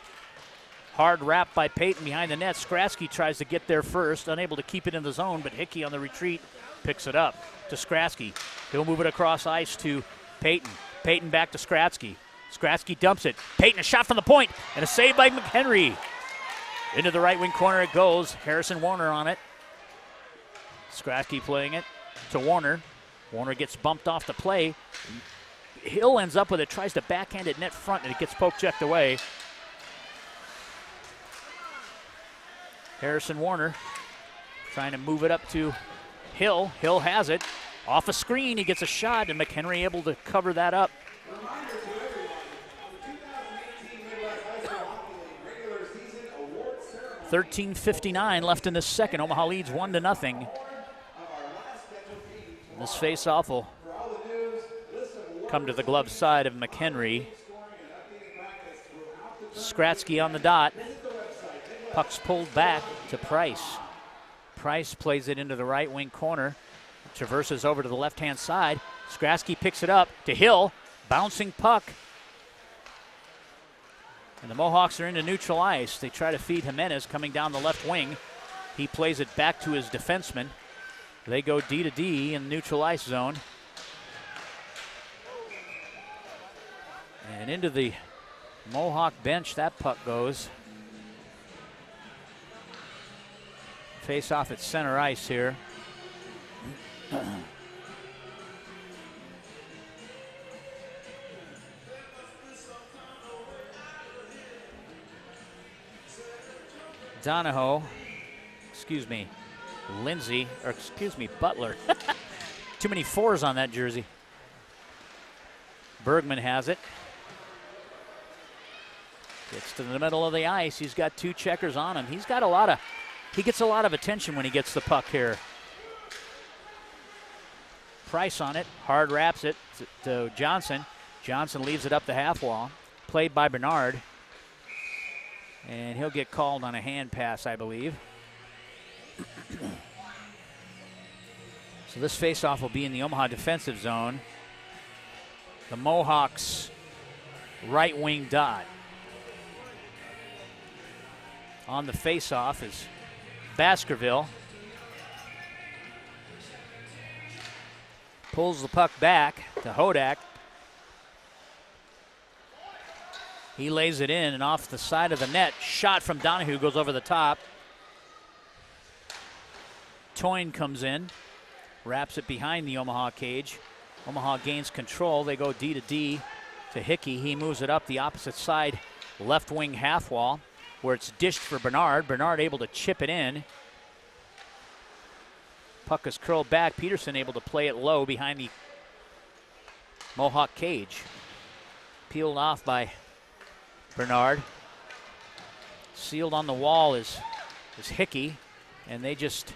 Hard wrap by Peyton behind the net. Skratsky tries to get there first, unable to keep it in the zone, but Hickey on the retreat picks it up to Skratsky. He'll move it across ice to Peyton. Peyton back to Skratsky. Skratsky dumps it. Peyton, a shot from the point, and a save by McHenry. Into the right wing corner it goes. Harrison Warner on it. Skratsky playing it to Warner. Warner gets bumped off the play. Hill ends up with it, tries to backhand it net front, and it gets poke checked away. Harrison Warner trying to move it up to Hill. Hill has it. Off a screen, he gets a shot, and McHenry able to cover that up. 13:59 left in the second. Omaha leads 1-0. This face-off will come to the glove side of McHenry. Skratsky on the dot. Puck's pulled back to Price. Price plays it into the right wing corner. Traverses over to the left-hand side. Skratsky picks it up to Hill. Bouncing puck. And the Mohawks are into neutral ice. They try to feed Jimenez coming down the left wing. He plays it back to his defenseman. They go D to D in the neutral ice zone. And into the Mohawk bench that puck goes. Face off at center ice here. Donahoe, Lindsay, or Butler. Too many fours on that jersey. Bergman has it. Gets to the middle of the ice. He's got 2 checkers on him. He gets a lot of attention when he gets the puck here. Price on it, hard wraps it to Johnson. Johnson leaves it up the half wall. Played by Bernard. And he'll get called on a hand pass, I believe. So this faceoff will be in the Omaha defensive zone. The Mohawks right wing dot. On the faceoff is Baskerville. Pulls the puck back to Hodak. He lays it in and off the side of the net. Shot from Donahue goes over the top. Toyne comes in, wraps it behind the Omaha cage. Omaha gains control. They go D to D to Hickey. He moves it up the opposite side, left wing half wall, where it's dished for Bernard. Bernard able to chip it in. Puck is curled back. Peterson able to play it low behind the Mohawk cage. Peeled off by Bernard. Sealed on the wall is Hickey, and they just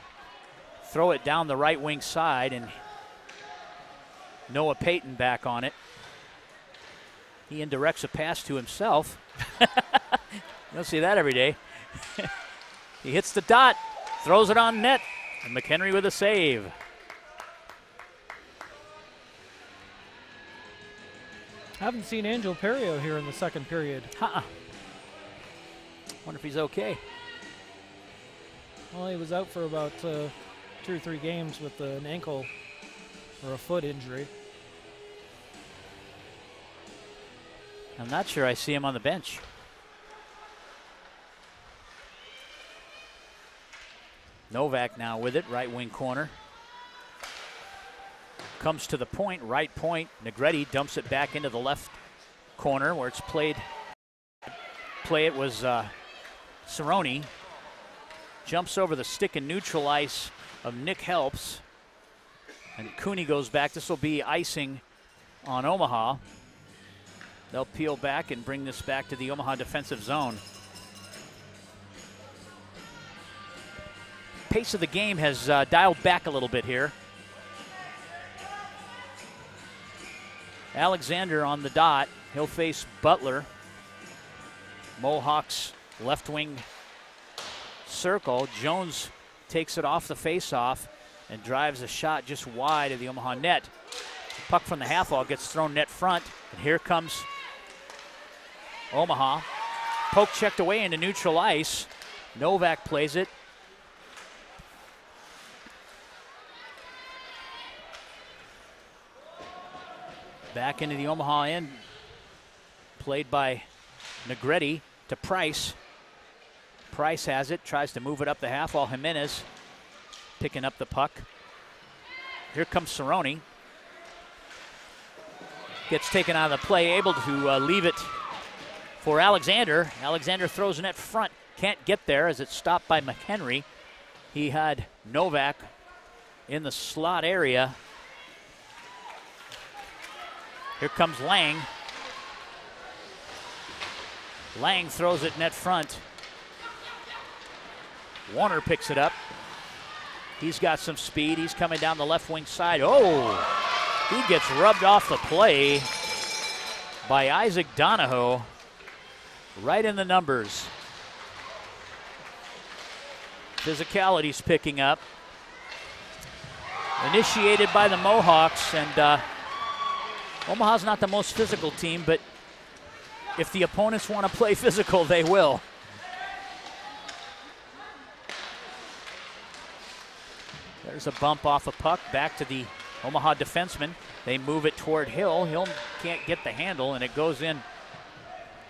throw it down the right wing side, and Noah Payton back on it. He indirects a pass to himself. You don't see that every day. He hits the dot, throws it on net, and McHenry with a save. Haven't seen Angel Perio here in the second period. Wonder if he's okay. Well, he was out for about 2 or 3 games with an ankle or a foot injury. I'm not sure I see him on the bench. Novak now with it, right wing corner. Comes to the point, right point. Negretti dumps it back into the left corner where it's played. Play it was Cerrone. Jumps over the stick and neutral ice of Nick Helps. And Cooney goes back. This will be icing on Omaha. They'll peel back and bring this back to the Omaha defensive zone. Pace of the game has dialed back a little bit here. Alexander on the dot. He'll face Butler. Mohawks left wing circle. Jones takes it off the faceoff and drives a shot just wide of the Omaha net. Puck from the half wall gets thrown net front, and here comes Omaha. Poke checked away into neutral ice. Novak plays it. Back into the Omaha end. Played by Negretti to Price. Price has it, tries to move it up the half wall. Jimenez picking up the puck. Here comes Cerrone. Gets taken out of the play, able to leave it for Alexander. Alexander throws net front, can't get there as it's stopped by McHenry. He had Novak in the slot area. Here comes Lang. Lang throws it net front. Warner picks it up. He's got some speed. He's coming down the left wing side. Oh, he gets rubbed off the play by Isaac Donahoe. Right in the numbers. Physicality's picking up. Initiated by the Mohawks, and Omaha's not the most physical team, but if the opponents want to play physical, they will. There's a bump off a puck, back to the Omaha defenseman. They move it toward Hill. Hill can't get the handle, and it goes in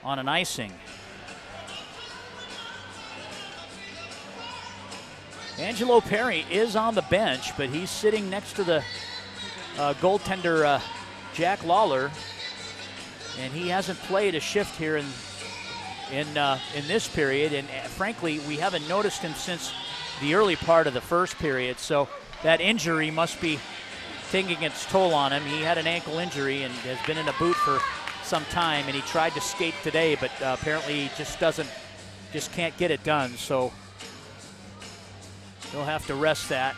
on an icing. Angelo Perry is on the bench, but he's sitting next to the goaltender Jack Lawler, and he hasn't played a shift here in this period. And frankly, we haven't noticed him since the early part of the first period. So that injury must be taking its toll on him. He had an ankle injury and has been in a boot for some time, and he tried to skate today, but apparently he just can't get it done. So he'll have to rest that.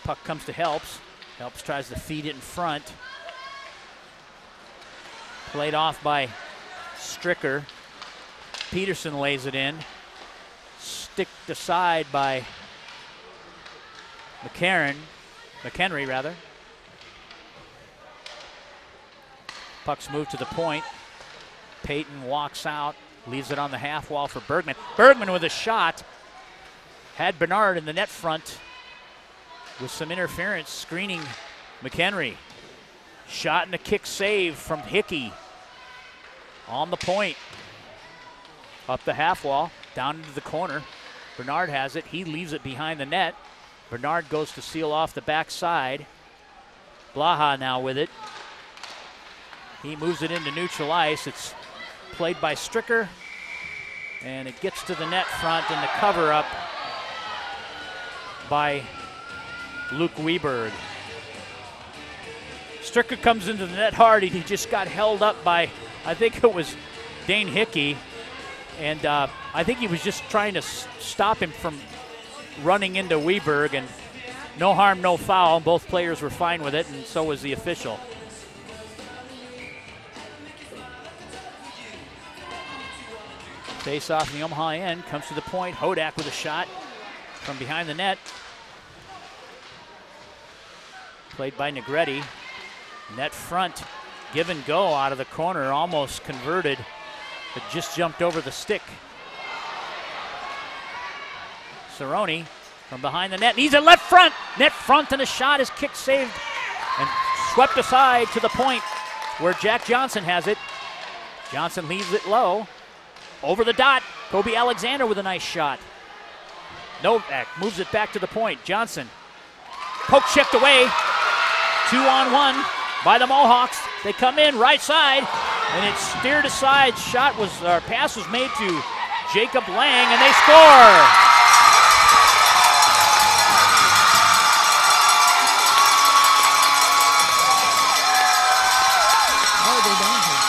Puck comes to Helps. Helps tries to feed it in front. Played off by Stricker. Peterson lays it in. Sticked aside by McHenry rather. Puck's moved to the point. Payton walks out, leaves it on the half wall for Bergman. Bergman with a shot. Had Bernard in the net front with some interference screening McHenry. Shot and a kick save from Hickey. On the point. Up the half wall, down into the corner. Bernard has it. He leaves it behind the net. Bernard goes to seal off the backside. Blaha now with it. He moves it into neutral ice. It's played by Stricker. And it gets to the net front, and the cover up by Luke Weberg. Stricker comes into the net hard, and he just got held up by, I think it was Dane Hickey. And I think he was just trying to stop him from running into Weberg, and no harm, no foul. Both players were fine with it, and so was the official. Face off in the Omaha end, comes to the point. Hodak with a shot from behind the net. Played by Negretti. Net front, give and go out of the corner, almost converted, but just jumped over the stick. Cerrone from behind the net, needs it left front. Net front, and a shot is kick saved and swept aside to the point where Jack Johnson has it. Johnson leaves it low. Over the dot, Kobe Alexander with a nice shot. Novak moves it back to the point. Johnson, poke checked away. 2-on-1 by the Mohawks. They come in right side, and it's steered aside. Pass was made to Jacob Lang, and they score. How are they down here?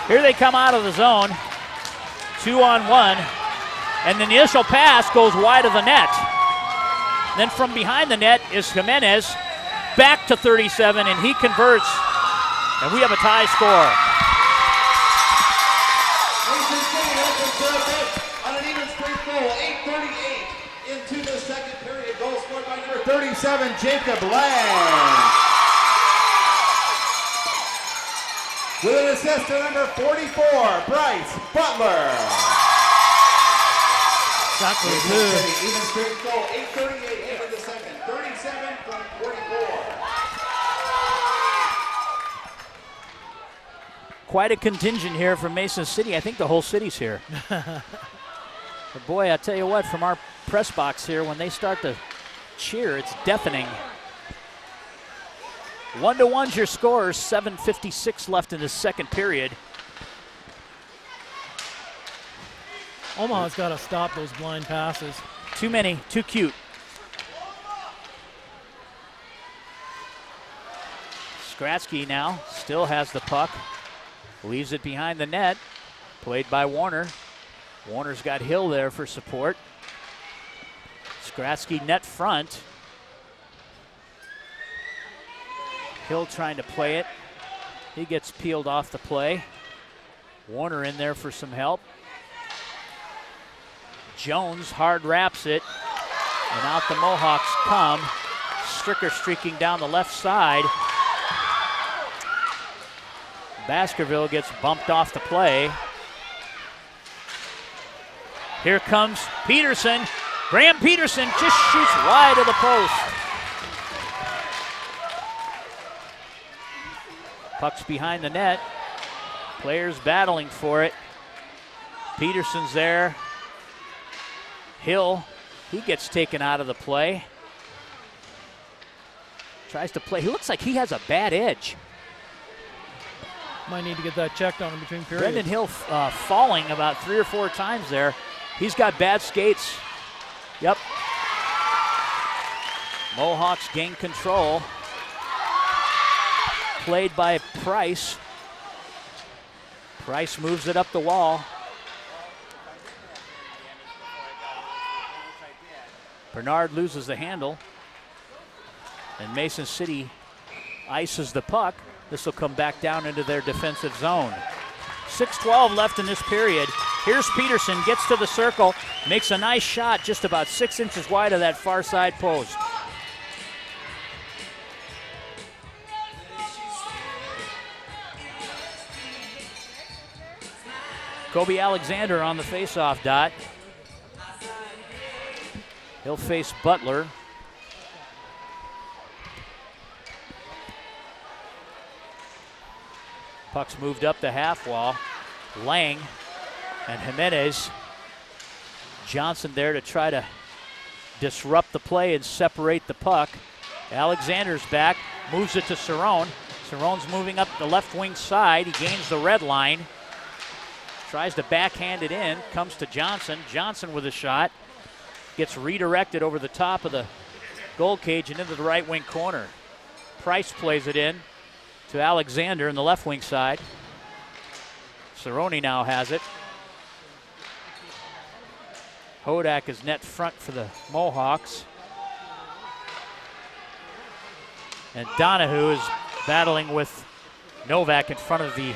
Here they come out of the zone, 2-on-1, and the initial pass goes wide of the net. Then from behind the net is Jimenez, back to 37, and he converts, and we have a tie score. On an even straight goal, 8:38 into the second period. Goal scored by number 37, Jacob Lang. With an assist to number 44, Bryce Butler. Exactly good. Even straight goal, 8:38 into the second, 37 from 44. Quite a contingent here from Mason City. I think the whole city's here. But boy, I tell you what, from our press box here, when they start to cheer, it's deafening. 1-1's your score, 7:56 left in the second period. Omaha's got to stop those blind passes. Too many, too cute. Skratsky now still has the puck. Leaves it behind the net. Played by Warner. Warner's got Hill there for support. Skratsky net front. Hill trying to play it. He gets peeled off the play. Warner in there for some help. Jones hard wraps it, and out the Mohawks come. Stricker streaking down the left side. Baskerville gets bumped off the play. Here comes Peterson. Graham Peterson just shoots wide of the post. Puck's behind the net. Players battling for it. Peterson's there. Hill, he gets taken out of the play. Tries to play. He looks like he has a bad edge. Might need to get that checked on him between periods. Brendan Hill falling about 3 or 4 times there. He's got bad skates. Yep. Mohawks gain control. Played by Price. Price moves it up the wall. Bernard loses the handle. And Mason City ices the puck. This will come back down into their defensive zone. 6:12 left in this period. Here's Peterson, gets to the circle, makes a nice shot just about 6 inches wide of that far side post. Kobe Alexander on the faceoff dot. He'll face Butler. Puck's moved up the half wall. Lang and Jimenez. Johnson there to try to disrupt the play and separate the puck. Alexander's back, moves it to Cerrone. Cerrone's moving up the left wing side. He gains the red line. Tries to backhand it in, comes to Johnson. Johnson with a shot. Gets redirected over the top of the goal cage and into the right wing corner. Price plays it in to Alexander in the left wing side. Cerrone now has it. Hodak is net front for the Mohawks. And Donahue is battling with Novak in front of the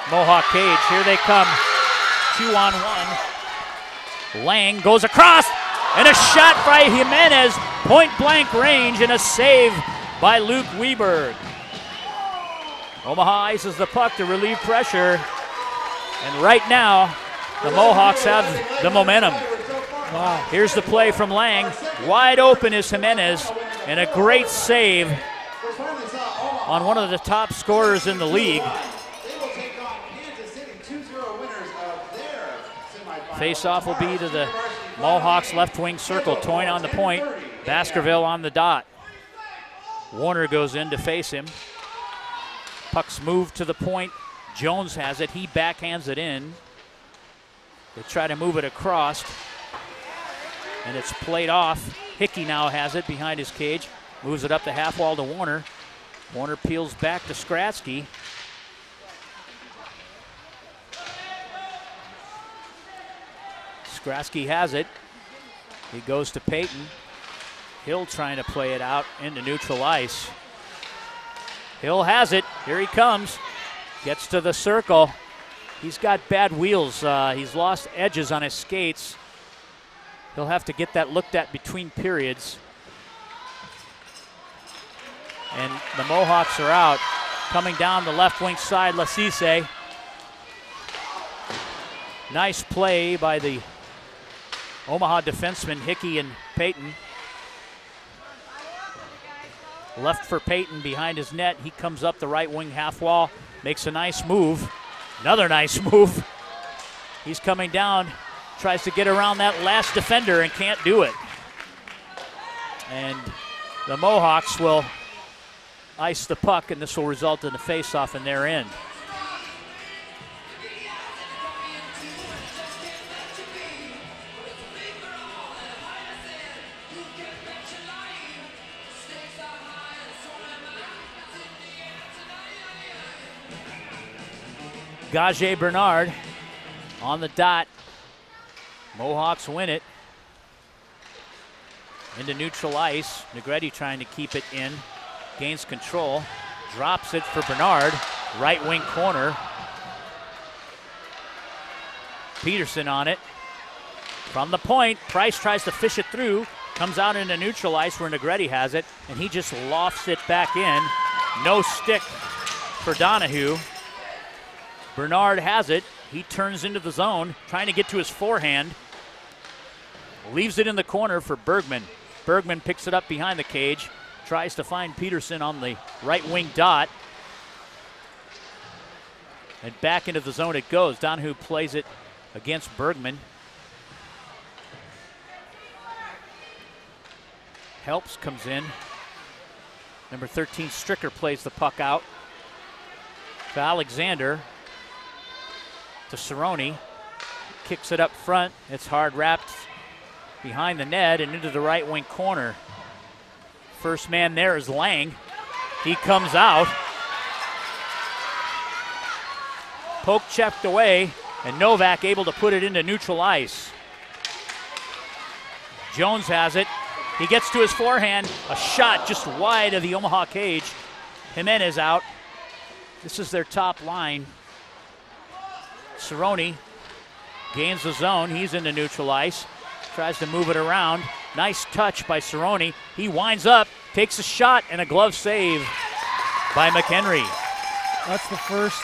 Mohawk cage. Here they come, 2-on-1. Lang goes across, and a shot by Jimenez, point blank range, and a save by Luke Weberg. Omaha ices the puck to relieve pressure, and right now, the Mohawks have the momentum. Wow. Here's the play from Lang. Wide open is Jimenez, and a great save on one of the top scorers in the league. Face-off will be to the Mohawks left wing circle. Toyne on the point, Baskerville on the dot. Warner goes in to face him. Puck's moved to the point. Jones has it. He backhands it in. They try to move it across, and it's played off. Hickey now has it behind his cage. Moves it up the half wall to Warner. Warner peels back to Skratsky. Skratsky has it. He goes to Payton. Hill trying to play it out into neutral ice. Hill has it. Here he comes. Gets to the circle. He's got bad wheels. He's lost edges on his skates. He'll have to get that looked at between periods. And the Mohawks are out. Coming down the left wing side, Lasise. Nice play by the Omaha defensemen, Hickey and Payton. Left for Payton behind his net. He comes up the right wing half wall, makes a nice move. Another nice move. He's coming down, tries to get around that last defender and can't do it. And the Mohawks will ice the puck, and this will result in a face-off in their end. Gage Bernard on the dot. Mohawks win it. Into neutral ice. Negretti trying to keep it in. Gains control. Drops it for Bernard. Right wing corner. Peterson on it. From the point, Price tries to fish it through, comes out into neutral ice where Negretti has it, and he just lofts it back in. No stick for Donahue. Bernard has it. He turns into the zone, trying to get to his forehand. Leaves it in the corner for Bergman. Bergman picks it up behind the cage, tries to find Peterson on the right wing dot. And back into the zone it goes. Donahue plays it against Bergman. Helps comes in. Number 13, Stricker, plays the puck out to Alexander. To Cerrone. Kicks it up front. It's hard wrapped behind the net and into the right wing corner. First man there is Lang. He comes out. Poke checked away, and Novak able to put it into neutral ice. Jones has it. He gets to his forehand. A shot just wide of the Omaha cage. Jimenez out. This is their top line. Cerrone gains the zone. He's into neutral ice. Tries to move it around. Nice touch by Cerrone. He winds up, takes a shot, and a glove save by McHenry. That's the first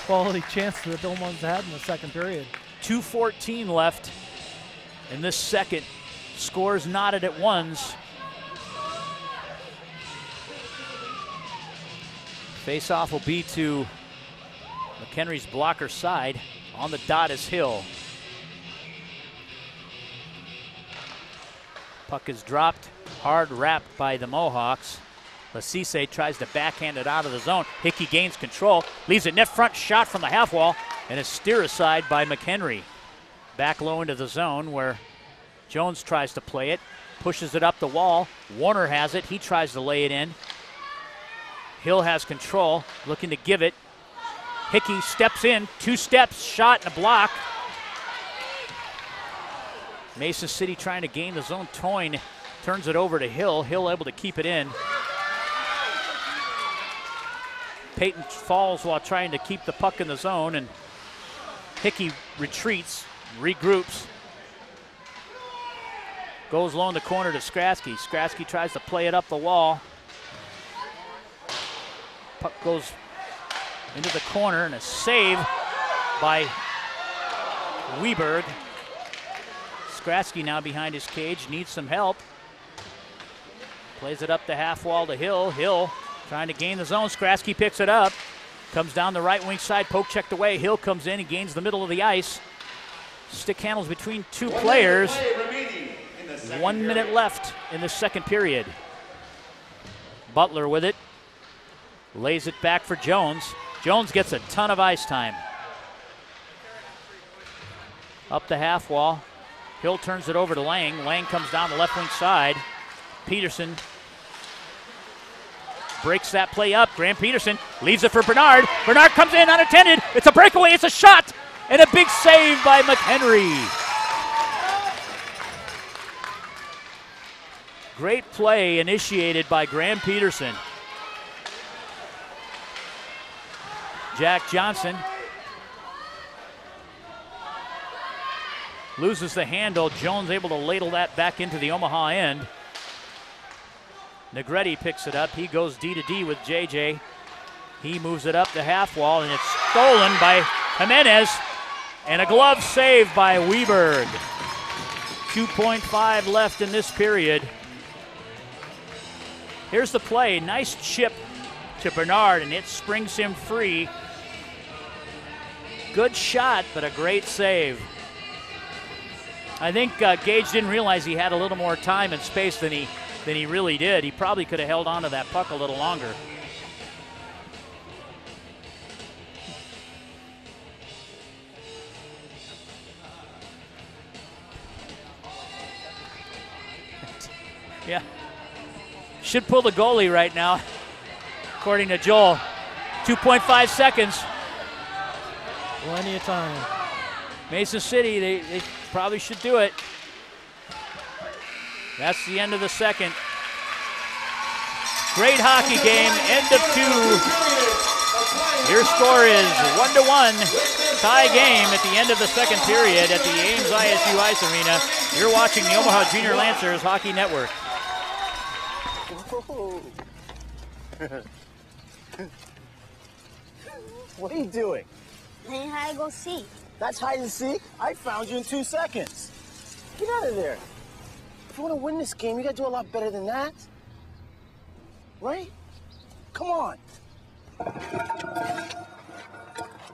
quality chance that Omaha's had in the second period. 2:14 left in this second. Scores knotted at ones. Face-off will be to McHenry's blocker side. On the dot is Hill. Puck is dropped, hard wrapped by the Mohawks. Lasise tries to backhand it out of the zone. Hickey gains control, leaves it net front, shot from the half wall, and a steer aside by McHenry. Back low into the zone where Jones tries to play it, pushes it up the wall. Warner has it, he tries to lay it in. Hill has control, looking to give it. Hickey steps in, 2 steps, shot and a block. Mason City trying to gain the zone. Toyne turns it over to Hill. Hill able to keep it in. Payton falls while trying to keep the puck in the zone, and Hickey retreats, regroups. Goes low in the corner to Skrasky. Skrasky tries to play it up the wall. Puck goes into the corner, and a save by Weberg. Skrasky now behind his cage, needs some help. Plays it up the half wall to Hill. Hill trying to gain the zone. Skrasky picks it up. Comes down the right wing side, poke checked away. Hill comes in and gains the middle of the ice. Stick handles between 2 players. 1 minute left in the second period. Butler with it. Lays it back for Jones. Jones gets a ton of ice time. Up the half wall. Hill turns it over to Lang. Lang comes down the left wing side. Peterson breaks that play up. Graham Peterson leaves it for Bernard. Bernard comes in unattended. It's a breakaway. It's a shot. And a big save by McHenry. Great play initiated by Graham Peterson. Jack Johnson loses the handle. Jones able to ladle that back into the Omaha end. Negretti picks it up. He goes D to D with JJ. He moves it up the half wall, and it's stolen by Jimenez. And a glove save by Weberg. 2.5 left in this period. Here's the play. Nice chip to Bernard, and it springs him free. Good shot, but a great save. I think Gage didn't realize he had a little more time and space than he really did. He probably could have held on to that puck a little longer. Yeah. Should pull the goalie right now, according to Joel. 2.5 seconds. Plenty of time. Mason City, they probably should do it. That's the end of the second. Great hockey game, end of 2. Your score is 1-1. Tie game at the end of the second period at the Ames ISU Ice Arena. You're watching the Omaha Junior Lancers Hockey Network. What are you doing? Learning how to go see. That's hide and seek? I found you in 2 seconds. Get out of there. If you want to win this game, you got to do a lot better than that. Right? Come on.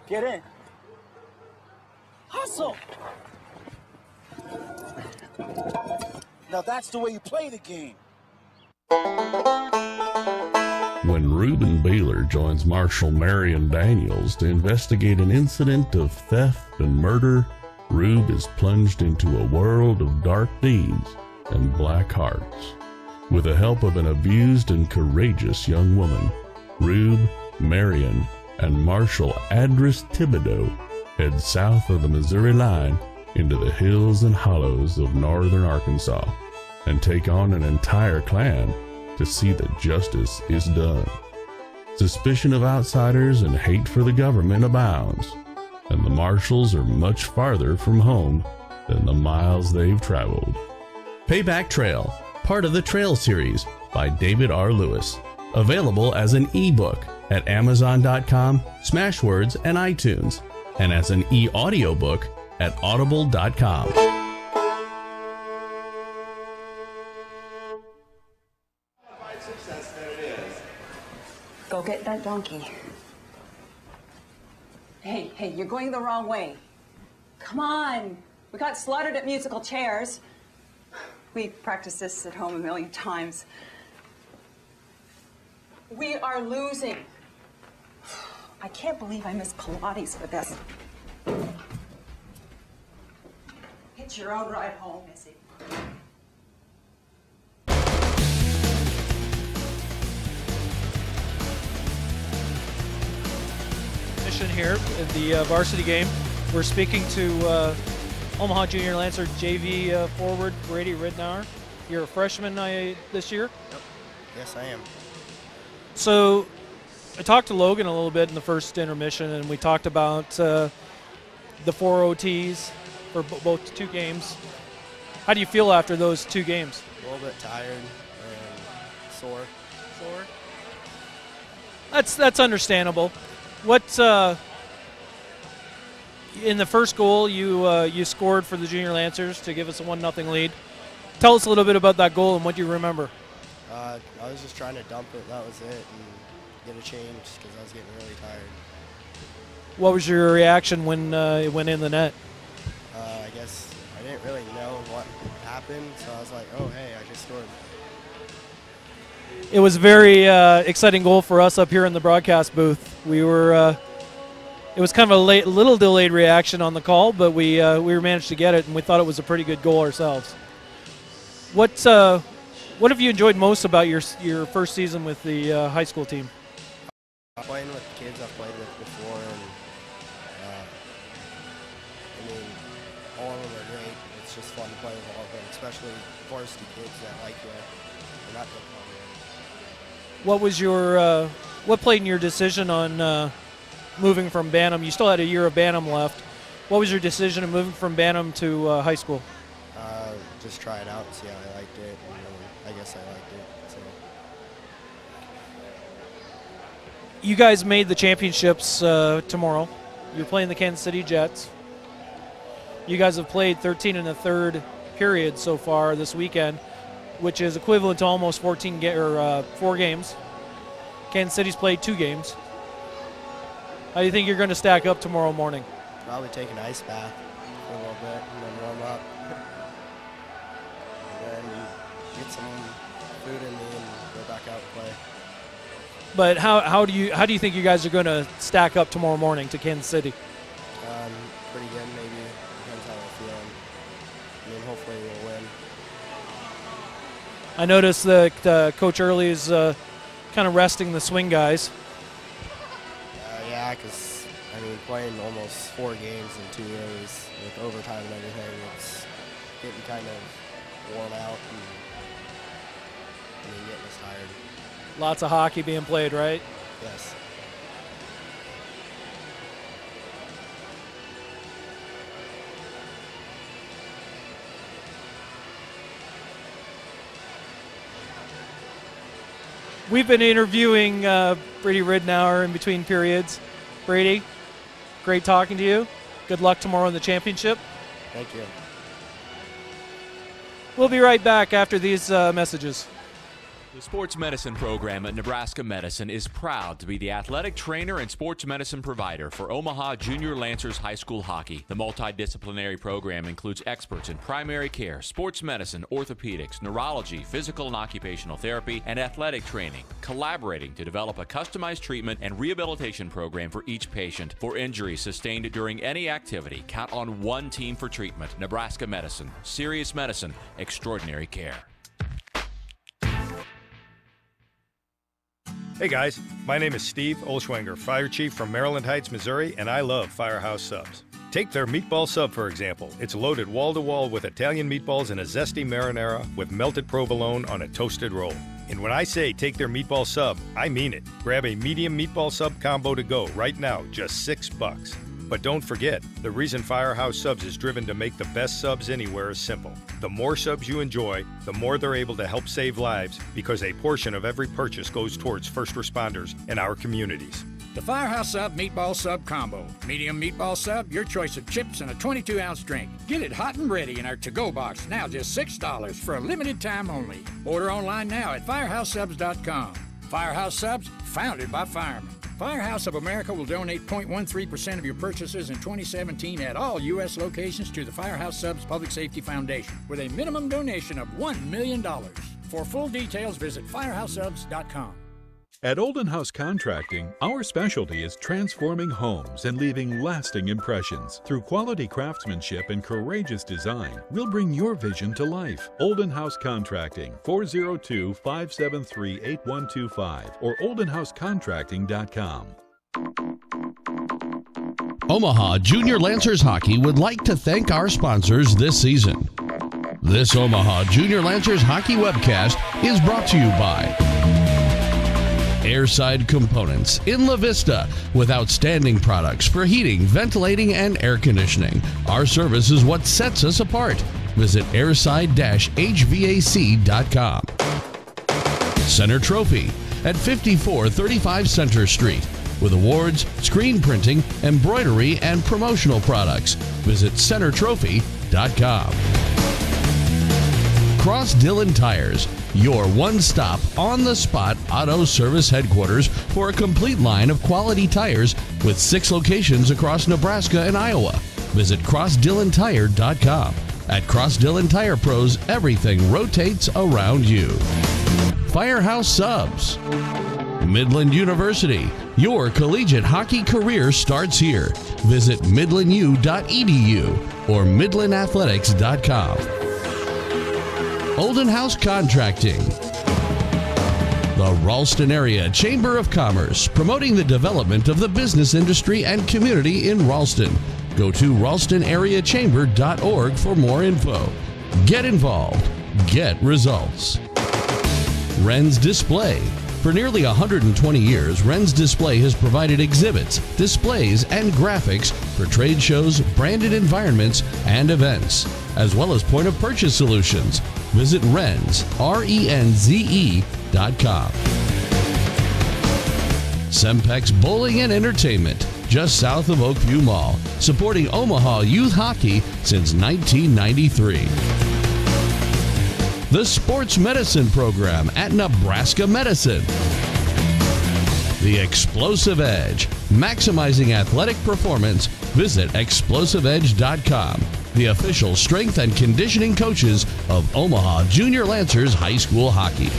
Get in. Hustle. Now that's the way you play the game. When Reuben Baylor joins Marshal Marion Daniels to investigate an incident of theft and murder, Rube is plunged into a world of dark deeds and black hearts. With the help of an abused and courageous young woman, Rube, Marion, and Marshal Adris Thibodeau head south of the Missouri line into the hills and hollows of northern Arkansas and take on an entire clan to see that justice is done. Suspicion of outsiders and hate for the government abounds, and the Marshals are much farther from home than the miles they've traveled. Payback Trail, part of the Trail series by David R. Lewis. Available as an ebook at Amazon.com, Smashwords, and iTunes, and as an e-audiobook at Audible.com. Go get that donkey. Hey, you're going the wrong way. Come on. We got slaughtered at musical chairs. We practiced this at home a million times. We are losing. I can't believe I missed Pilates for this. It's your own ride home, Missy. Mission here in the varsity game. We're speaking to Omaha Junior Lancer JV forward Brady Ridnour. You're a freshman this year? Yep. Yes, I am. So I talked to Logan a little bit in the first intermission, and we talked about the 4 OTs for both 2 games. How do you feel after those 2 games? A little bit tired and sore. That's understandable. What in the first goal you scored for the Junior Lancers to give us a 1-0 lead. Tell us a little bit about that goal and what you remember. I was just trying to dump it. That was it, and get a change because I was getting really tired. What was your reaction when it went in the net? I guess I didn't really know what happened, so I was like, oh, hey, I just scored. It was a very exciting goal for us up here in the broadcast booth. We were, it was kind of a little delayed reaction on the call, but we managed to get it, and we thought it was a pretty good goal ourselves. What have you enjoyed most about your first season with the high school team? Playing with kids I've played with before, and I mean, all of them are great. It's just fun to play with all of them, especially varsity kids that like you. They're not that fun. What was your what played in your decision on moving from Bantam? You still had a year of Bantam left. What was your decision of moving from Bantam to high school? Just try it out and see how I liked it. And I guess I liked it. So. You guys made the championships tomorrow. You're playing the Kansas City Jets. You guys have played 13 1/3 period so far this weekend, which is equivalent to almost 4 games. Kansas City's played 2 games. How do you think you're going to stack up tomorrow morning? Probably take an ice bath for a little bit and then warm up. And then get some food in me and go back out and play. But how do you think you guys are going to stack up tomorrow morning to Kansas City? Pretty good, maybe. Depends how we're feeling. I mean, hopefully we'll win. I noticed that Coach Early is kind of resting the swing guys. Yeah, because, I mean, playing almost 4 games in 2 days with overtime and everything, it's getting kind of worn out and getting us tired. Lots of hockey being played, right? Yes. We've been interviewing Brady Ridnour in between periods. Brady, great talking to you. Good luck tomorrow in the championship. Thank you. We'll be right back after these messages. The sports medicine program at Nebraska Medicine is proud to be the athletic trainer and sports medicine provider for Omaha Junior Lancers High School hockey. The multidisciplinary program includes experts in primary care, sports medicine, orthopedics, neurology, physical and occupational therapy, and athletic training, collaborating to develop a customized treatment and rehabilitation program for each patient. For injuries sustained during any activity, count on one team for treatment. Nebraska Medicine. Serious medicine. Extraordinary care. Hey guys, my name is Steve Olschwenger, Fire Chief from Maryland Heights, Missouri, and I love Firehouse Subs. Take their meatball sub, for example. It's loaded wall-to-wall with Italian meatballs and a zesty marinara with melted provolone on a toasted roll. And when I say take their meatball sub, I mean it. Grab a medium meatball sub combo to go right now, just $6. But don't forget, the reason Firehouse Subs is driven to make the best subs anywhere is simple. The more subs you enjoy, the more they're able to help save lives because a portion of every purchase goes towards first responders in our communities. The Firehouse Sub Meatball Sub Combo. Medium meatball sub, your choice of chips and a 22-ounce drink. Get it hot and ready in our to-go box, now just $6 for a limited time only. Order online now at firehousesubs.com. Firehouse Subs, founded by firemen. Firehouse of America will donate 0.13% of your purchases in 2017 at all U.S. locations to the Firehouse Subs Public Safety Foundation with a minimum donation of $1 million. For full details, visit firehousesubs.com. At Olden House Contracting, our specialty is transforming homes and leaving lasting impressions. Through quality craftsmanship and courageous design, we'll bring your vision to life. Olden House Contracting, 402-573-8125 or oldenhousecontracting.com. Omaha Junior Lancers Hockey would like to thank our sponsors this season. This Omaha Junior Lancers Hockey webcast is brought to you by Airside Components in La Vista with outstanding products for heating, ventilating, and air conditioning. Our service is what sets us apart. Visit airside-hvac.com. Center Trophy at 5435 Center Street with awards, screen printing, embroidery, and promotional products. Visit centertrophy.com. Cross Dillon Tires, your one-stop, on-the-spot auto service headquarters for a complete line of quality tires with 6 locations across Nebraska and Iowa. Visit crossdillontire.com. At Cross Dillon Tire Pros, everything rotates around you. Firehouse Subs. Midland University, your collegiate hockey career starts here. Visit midlandu.edu or midlandathletics.com. Olden House Contracting. The Ralston Area Chamber of Commerce, promoting the development of the business industry and community in Ralston. Go to ralstonareachamber.org for more info. Get involved. Get results. Wren's Display. For nearly 120 years, Wren's Display has provided exhibits, displays, and graphics for trade shows, branded environments, and events, as well as point-of-purchase solutions. Visit Wren's, RENZE.com. Sempex Bowling and Entertainment, just south of Oakview Mall, supporting Omaha youth hockey since 1993. The Sports Medicine Program at Nebraska Medicine. The Explosive Edge, maximizing athletic performance. Visit explosiveedge.com. The official strength and conditioning coaches of Omaha Junior Lancers High School Hockey.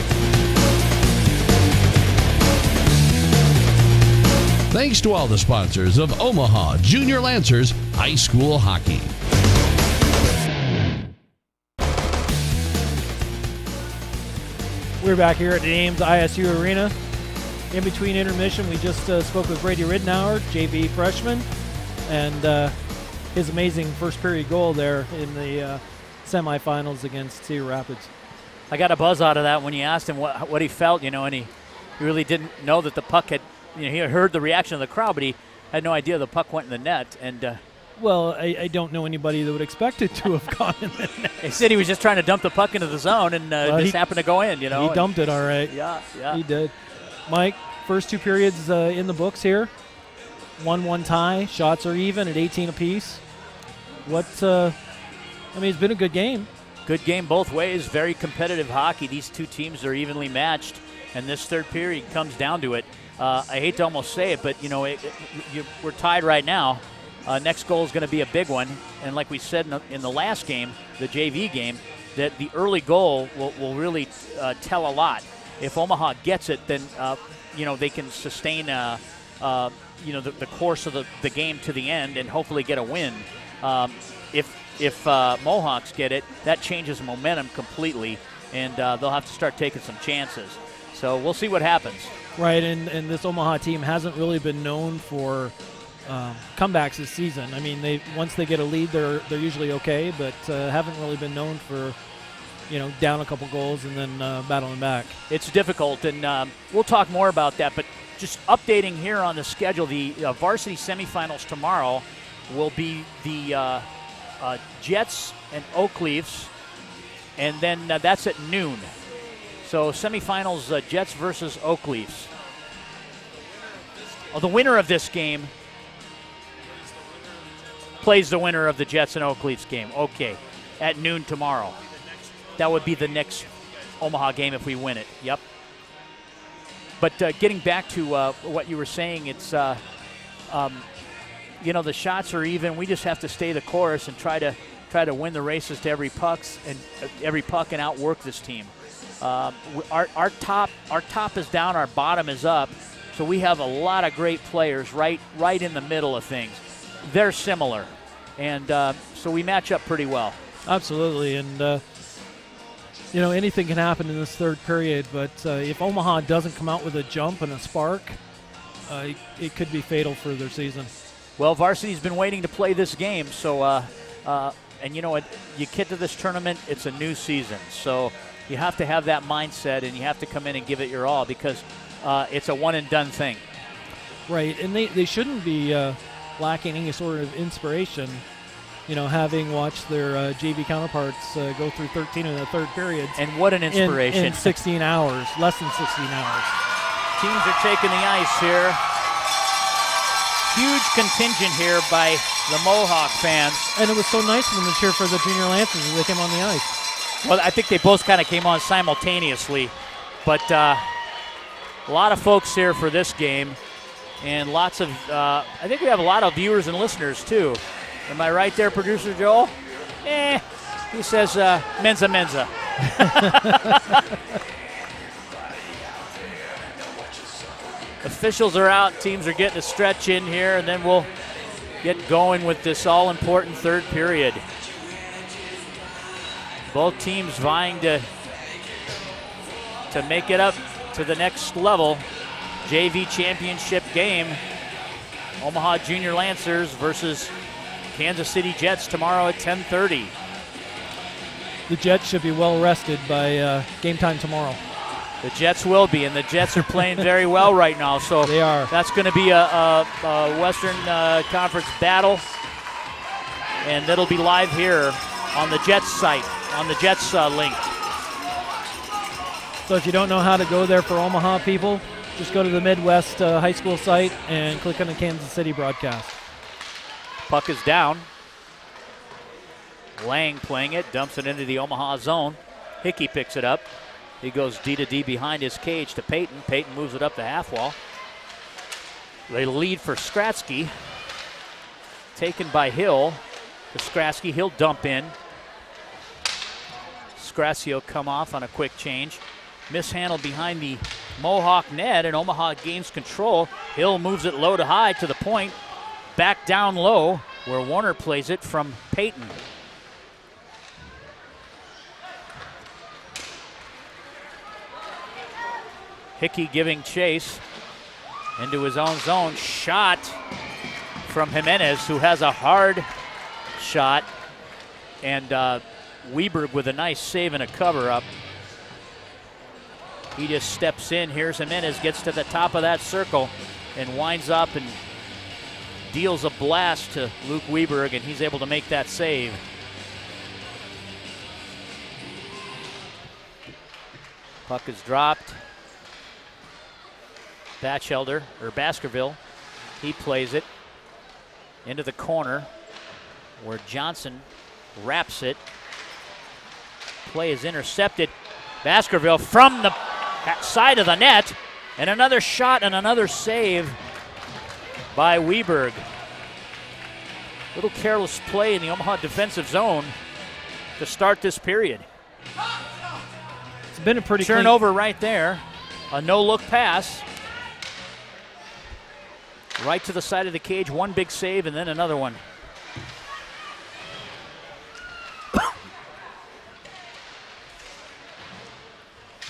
Thanks to all the sponsors of Omaha Junior Lancers High School Hockey. We're back here at the Ames ISU Arena. In between intermission, we just spoke with Brady Ridnour, JV freshman, and his amazing first period goal there in the semifinals against Cedar Rapids. I got a buzz out of that when you asked him what he felt, and he really didn't know that the puck had, he had heard the reaction of the crowd, but he had no idea the puck went in the net. And Well, I don't know anybody that would expect it to have gone in the net. He said he was just trying to dump the puck into the zone, and this happened to go in, you know. He dumped it all right. Yeah. He did. Mike, first 2 periods in the books here. 1-1 tie. Shots are even at 18 apiece. It's been a good game. Good game both ways. Very competitive hockey. These two teams are evenly matched, and this third period comes down to it. I hate to almost say it, but, we're tied right now. Next goal is going to be a big one. And like we said in the last game, the JV game, that the early goal will really tell a lot. If Omaha gets it, then, they can sustain, the course of the game to the end and hopefully get a win. If Mohawks get it, that changes momentum completely, and they'll have to start taking some chances. So we'll see what happens. Right, and this Omaha team hasn't really been known for comebacks this season. I mean, once they get a lead, they're usually okay, but haven't really been known for, down a couple goals and then battling back. It's difficult, and we'll talk more about that. But just updating here on the schedule, the varsity semifinals tomorrow will be the Jets and Oak Leafs, and then that's at noon. So semifinals, Jets versus Oak Leafs. The winner of this game plays the winner of the Jets and Oak Leafs game. Okay, at noon tomorrow. That would be the next Omaha game if we win it. Yep. But getting back to what you were saying, it's the shots are even. We just have to stay the course and try to win the races to every puck and outwork this team. Our top is down, our bottom is up, so we have a lot of great players right in the middle of things. They're similar, and so we match up pretty well. Absolutely, and anything can happen in this third period, but if Omaha doesn't come out with a jump and a spark, it could be fatal for their season. Well, varsity's been waiting to play this game, so and you know what? You get to this tournament, it's a new season, so you have to have that mindset, and you have to come in and give it your all, because it's a one-and-done thing. Right, and they shouldn't be lacking any sort of inspiration, having watched their JV counterparts go through 13 in the third period. And what an inspiration. In 16 hours, less than 16 hours. Teams are taking the ice here. Huge contingent here by the Mohawk fans. And it was so nice of them to cheer for the junior Lancers as they came on the ice. Well, I think they both kind of came on simultaneously. But a lot of folks here for this game. And lots of, I think we have a lot of viewers and listeners too. Am I right there, Producer Joel? He says menza. Officials are out, teams are getting a stretch in here, and then we'll get going with this all-important third period. Both teams vying to make it up to the next level. JV championship game. Omaha Junior Lancers versus Kansas City Jets tomorrow at 10:30. The Jets should be well rested by game time tomorrow. The Jets will be, and the Jets are playing very well right now. So they are. That's going to be a Western Conference battle, and that'll be live here on the Jets site, on the Jets link. So if you don't know how to go there for Omaha people, just go to the Midwest High School site and click on the Kansas City broadcast. Puck is down. Lang playing it, dumps it into the Omaha zone. Hickey picks it up. He goes D to D behind his cage to Peyton. Peyton moves it up the half wall. They lead for Skratsky. Taken by Hill. To Skratsky, he'll dump in. Skratsky will come off on a quick change. Mishandled behind the Mohawk net, and Omaha gains control. Hill moves it low to high to the point. Back down low, where Warner plays it from Peyton. Hickey giving chase into his own zone. Shot from Jimenez, who has a hard shot. And Weberg with a nice save and a cover-up. He just steps in. Here's Jimenez, gets to the top of that circle and winds up and deals a blast to Luke Weberg, and he's able to make that save. Puck is dropped. Baskerville, he plays it into the corner where Johnson wraps it. Play is intercepted. Baskerville from the side of the net, and another shot and another save by Weberg. Little careless play in the Omaha defensive zone to start this period. It's been a pretty turnover right there. A no-look pass. Right to the side of the cage, one big save and then another one.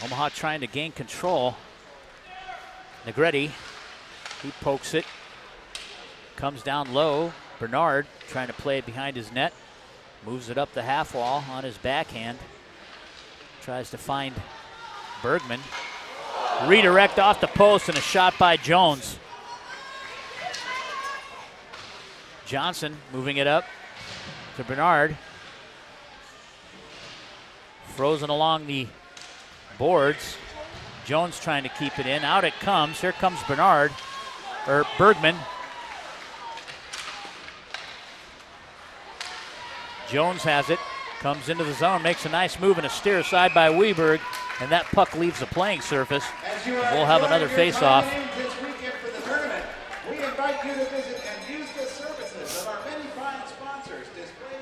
Omaha trying to gain control. Negretti, he pokes it. Comes down low. Bernard trying to play it behind his net. Moves it up the half wall on his backhand. Tries to find Bergman. Redirect off the post and a shot by Jones. Johnson moving it up to Bernard. Frozen along the boards. Jones trying to keep it in. Out it comes. Here comes Bergman. Jones has it. Comes into the zone, makes a nice move and a steer aside by Weberg, and that puck leaves the playing surface. We'll have another face-off. We invite you to visit and use the services of our many fine sponsors.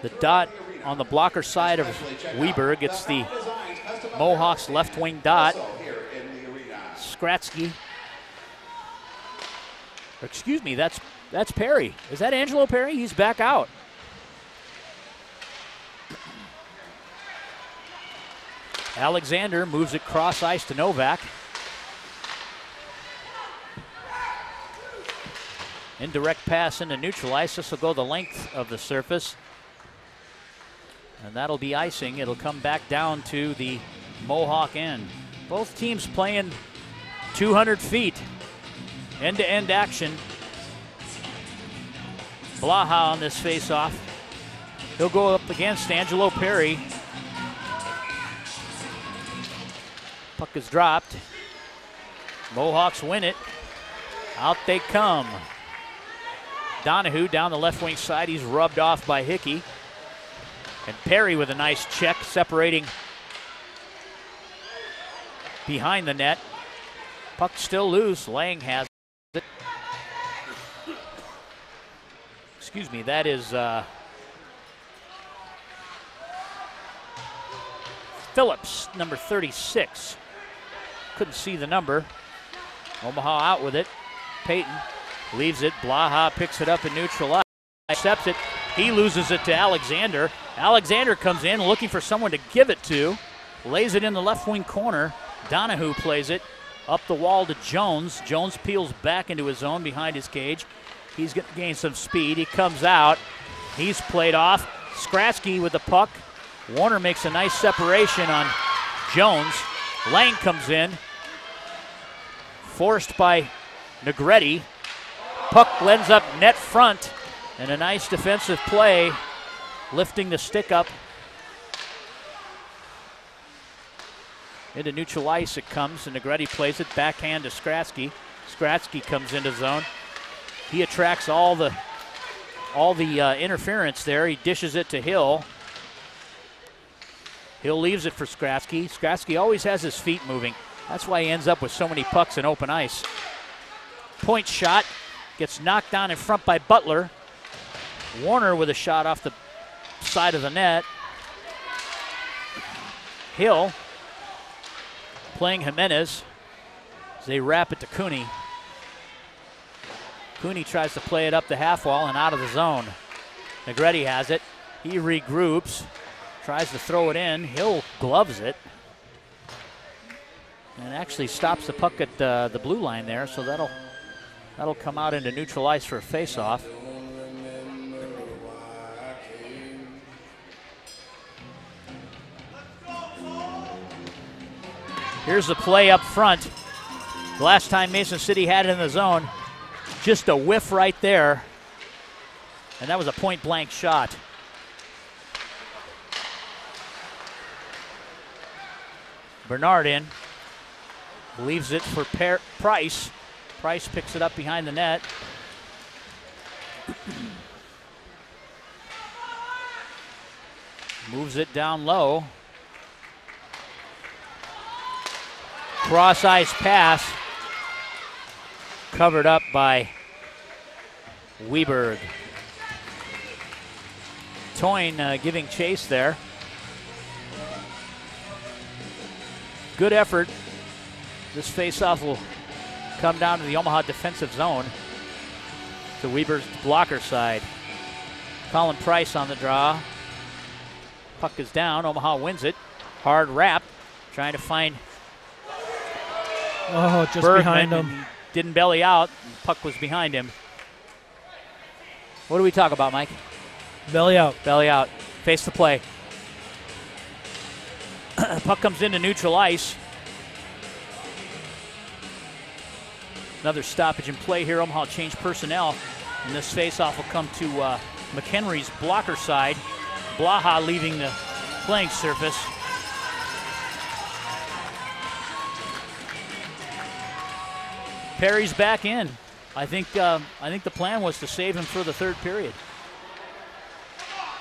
The dot on the blocker side of Weberg, it's the Mohawks left wing dot. Skratsky. Excuse me, that's Perry. Is that Angelo Perry? He's back out. Alexander moves it cross ice to Novak. Indirect pass into neutral ice. This will go the length of the surface. And that'll be icing. It'll come back down to the Mohawk end. Both teams playing 200 feet. End-to-end action. Blaha on this face-off. He'll go up against Angelo Perry. Puck is dropped. Mohawks win it. Out they come. Donahue down the left wing side. He's rubbed off by Hickey. And Perry with a nice check separating behind the net. Puck still loose. Lang has it. Excuse me, that is Phillips, number 36. Couldn't see the number. Omaha out with it. Payton leaves it. Blaha picks it up in neutral ice. Accepts it. He loses it to Alexander. Alexander comes in looking for someone to give it to. Lays it in the left wing corner. Donahue plays it up the wall to Jones. Jones peels back into his zone behind his cage. He's going to gain some speed. He comes out. He's played off. Skratsky with the puck. Warner makes a nice separation on Jones. Lang comes in. Forced by Negretti. Puck ends up net front. And a nice defensive play. Lifting the stick up. Into neutral ice it comes, and Negretti plays it backhand to Skratsky. Skratsky comes into zone. He attracts all the interference there. He dishes it to Hill. Hill leaves it for Skratsky. Skratsky always has his feet moving. That's why he ends up with so many pucks in open ice. Point shot gets knocked down in front by Butler. Warner with a shot off the side of the net. Hill playing Jimenez as they wrap it to Cooney. Cooney tries to play it up the half wall and out of the zone. Negretti has it. He regroups, tries to throw it in. Hill gloves it and actually stops the puck at the blue line there, so that'll come out into neutral ice for a face-off. Here's the play up front. The last time Mason City had it in the zone, just a whiff right there. And that was a point-blank shot. Bernard in. Leaves it for Price. Price picks it up behind the net. Moves it down low. Cross-ice pass. Covered up by Weberg. Toyne giving chase there. Good effort. This faceoff will come down to the Omaha defensive zone. To Weber's blocker side. Colin Price on the draw. Puck is down. Omaha wins it. Hard wrap. Trying to find just Bergman, behind him. Didn't belly out. Puck was behind him. What do we talk about, Mike? Belly out. Belly out. Face the play. Puck comes into neutral ice. Another stoppage in play here. Omaha changed personnel. And this faceoff will come to McHenry's blocker side. Blaha leaving the playing surface. Perry's back in. I think the plan was to save him for the third period.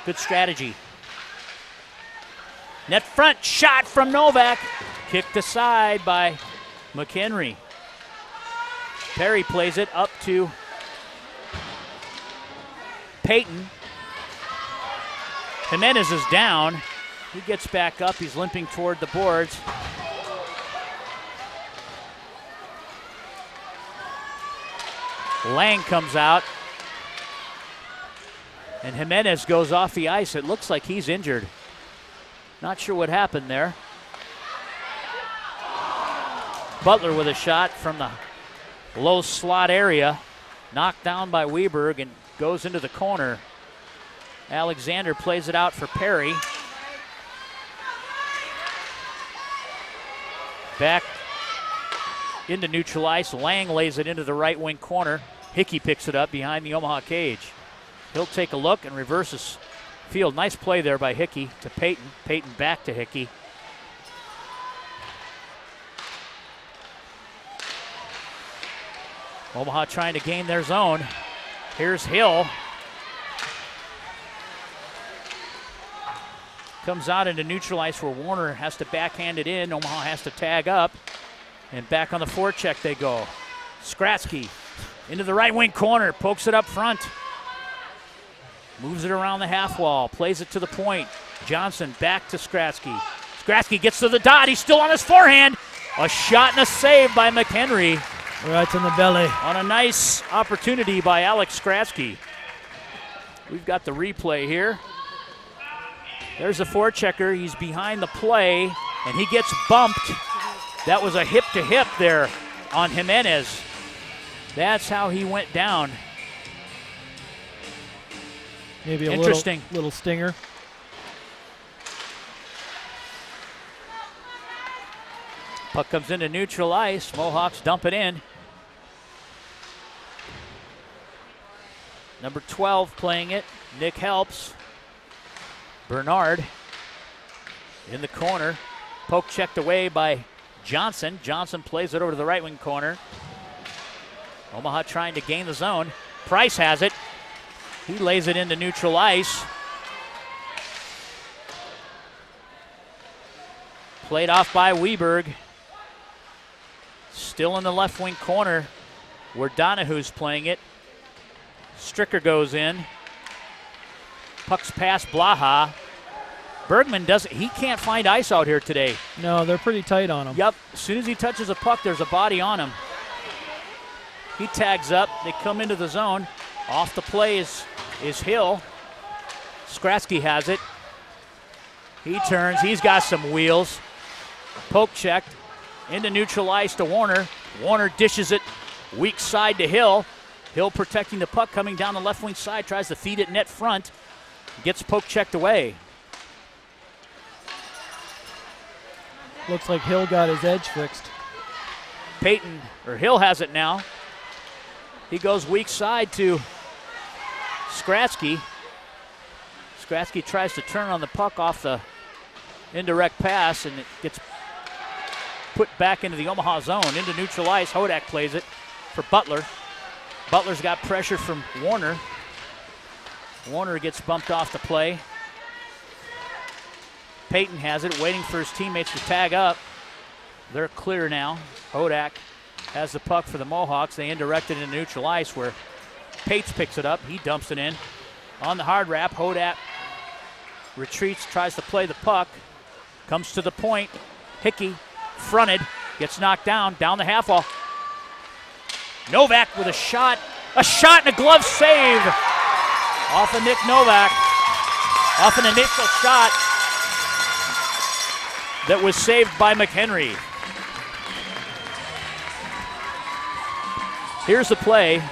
Good strategy. Net front shot from Novak. Kicked aside by McHenry. Perry plays it up to Payton. Jimenez is down. He gets back up. He's limping toward the boards. Lang comes out. And Jimenez goes off the ice. It looks like he's injured. Not sure what happened there. Butler with a shot from the low slot area. Knocked down by Weberg and goes into the corner. Alexander plays it out for Perry. Back into neutral ice. Lang lays it into the right wing corner. Hickey picks it up behind the Omaha cage. He'll take a look and reverses field. Nice play there by Hickey to Payton. Payton back to Hickey. Omaha trying to gain their zone. Here's Hill. Comes out into neutral ice where Warner has to backhand it in. Omaha has to tag up. And back on the forecheck they go. Skratsky into the right wing corner. Pokes it up front. Moves it around the half wall. Plays it to the point. Johnson back to Skratsky. Skratsky gets to the dot. He's still on his forehand. A shot and a save by McHenry. Right in the belly. On a nice opportunity by Alex Skratsky. We've got the replay here. There's a forechecker. He's behind the play, and he gets bumped. That was a hip-to-hip there on Jimenez. That's how he went down. Maybe a interesting little stinger. Puck comes into neutral ice. Mohawks dump it in. Number 12 playing it. Nick helps. Bernard in the corner. Poke checked away by Johnson. Johnson plays it over to the right wing corner. Omaha trying to gain the zone. Price has it. He lays it into neutral ice. Played off by Weberg. Still in the left wing corner where Donahue's playing it. Stricker goes in. Puck's past Blaha. Bergman he can't find ice out here today. No, they're pretty tight on him. Yep, as soon as he touches a puck, there's a body on him. He tags up, they come into the zone. Off the play is Hill. Skratsky has it. He turns, he's got some wheels. Poke checked, into neutral ice to Warner. Warner dishes it, weak side to Hill. Hill protecting the puck, coming down the left wing side, tries to feed it net front. Gets poke checked away. Looks like Hill got his edge fixed. Hill has it now. He goes weak side to Skratsky. Skratsky tries to turn on the puck off the indirect pass, and it gets put back into the Omaha zone, into neutral ice. Hodak plays it for Butler. Butler's got pressure from Warner. Warner gets bumped off the play. Payton has it, waiting for his teammates to tag up. They're clear now. Hodak has the puck for the Mohawks. They indirect it into neutral ice where Pates picks it up. He dumps it in. On the hard wrap, Hodak retreats, tries to play the puck. Comes to the point. Hickey, fronted, gets knocked down the half wall. Novak with a shot and a glove save off of Nick Novak. Off an initial shot that was saved by McHenry. Here's the play.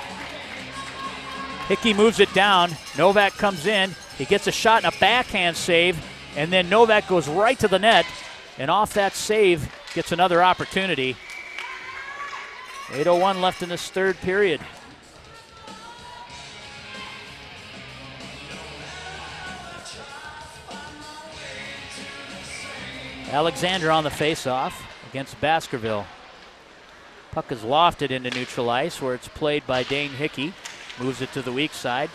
Hickey moves it down. Novak comes in. He gets a shot and a backhand save, and then Novak goes right to the net, and off that save gets another opportunity. 8:01 left in this third period. Alexander on the faceoff against Baskerville. Puck is lofted into neutral ice where it's played by Dane Hickey. Moves it to the weak side.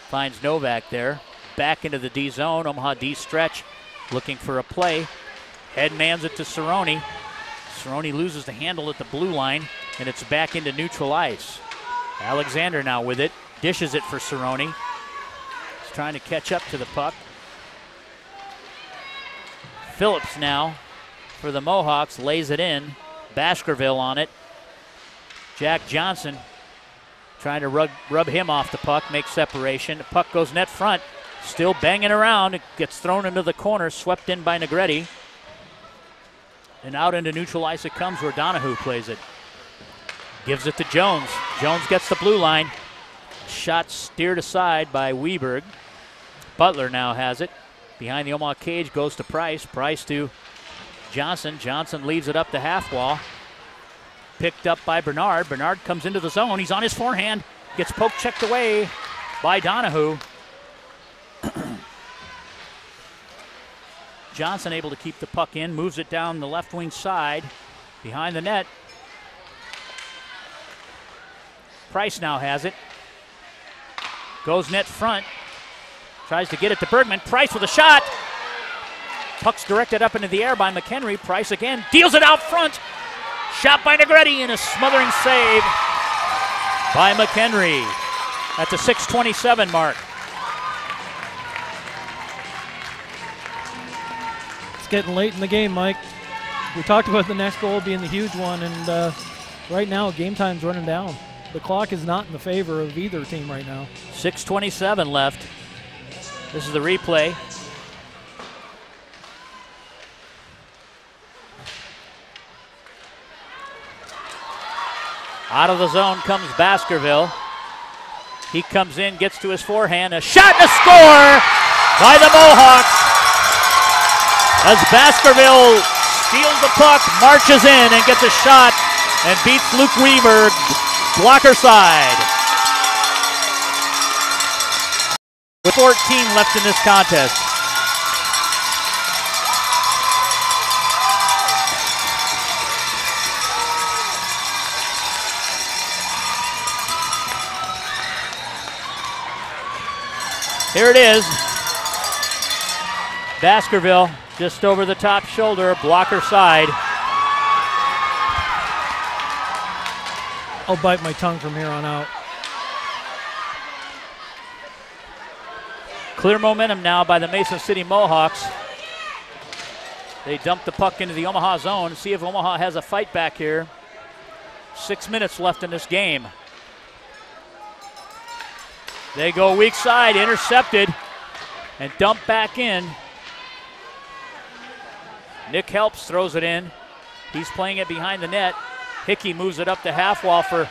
Finds Novak there. Back into the D zone. Omaha D stretch looking for a play. Headmans it to Cerrone. Cerrone loses the handle at the blue line, and it's back into neutral ice. Alexander now with it. Dishes it for Cerrone. He's trying to catch up to the puck. Phillips now for the Mohawks, lays it in. Baskerville on it. Jack Johnson trying to rub him off the puck, make separation. The puck goes net front, still banging around. It gets thrown into the corner, swept in by Negretti. And out into neutral ice it comes where Donahue plays it. Gives it to Jones. Jones gets the blue line. Shot steered aside by Weberg. Butler now has it. Behind the Omaha cage goes to Price. Price to Johnson. Johnson leaves it up the half wall. Picked up by Bernard. Bernard comes into the zone. He's on his forehand. Gets poke checked away by Donahue. Johnson able to keep the puck in. Moves it down the left wing side. Behind the net. Price now has it. Goes net front. Tries to get it to Bergman. Price with a shot. Puck's directed up into the air by McHenry. Price again. Deals it out front. Shot by Negretti and a smothering save by McHenry at the 6:27 mark. It's getting late in the game, Mike. We talked about the next goal being the huge one, and right now game time's running down. The clock is not in the favor of either team right now. 6:27 left. This is the replay. Out of the zone comes Baskerville. He comes in, gets to his forehand. A shot and a score by the Mohawks. As Baskerville steals the puck, marches in and gets a shot and beats Luke Weber, blocker side. With 14 left in this contest. Here it is. Baskerville just over the top shoulder, blocker side. I'll bite my tongue from here on out. Clear momentum now by the Mason City Mohawks. They dump the puck into the Omaha zone. See if Omaha has a fight back here. 6 minutes left in this game. They go weak side, intercepted, and dumped back in. Nick Helps throws it in. He's playing it behind the net. Hickey moves it up the half wall for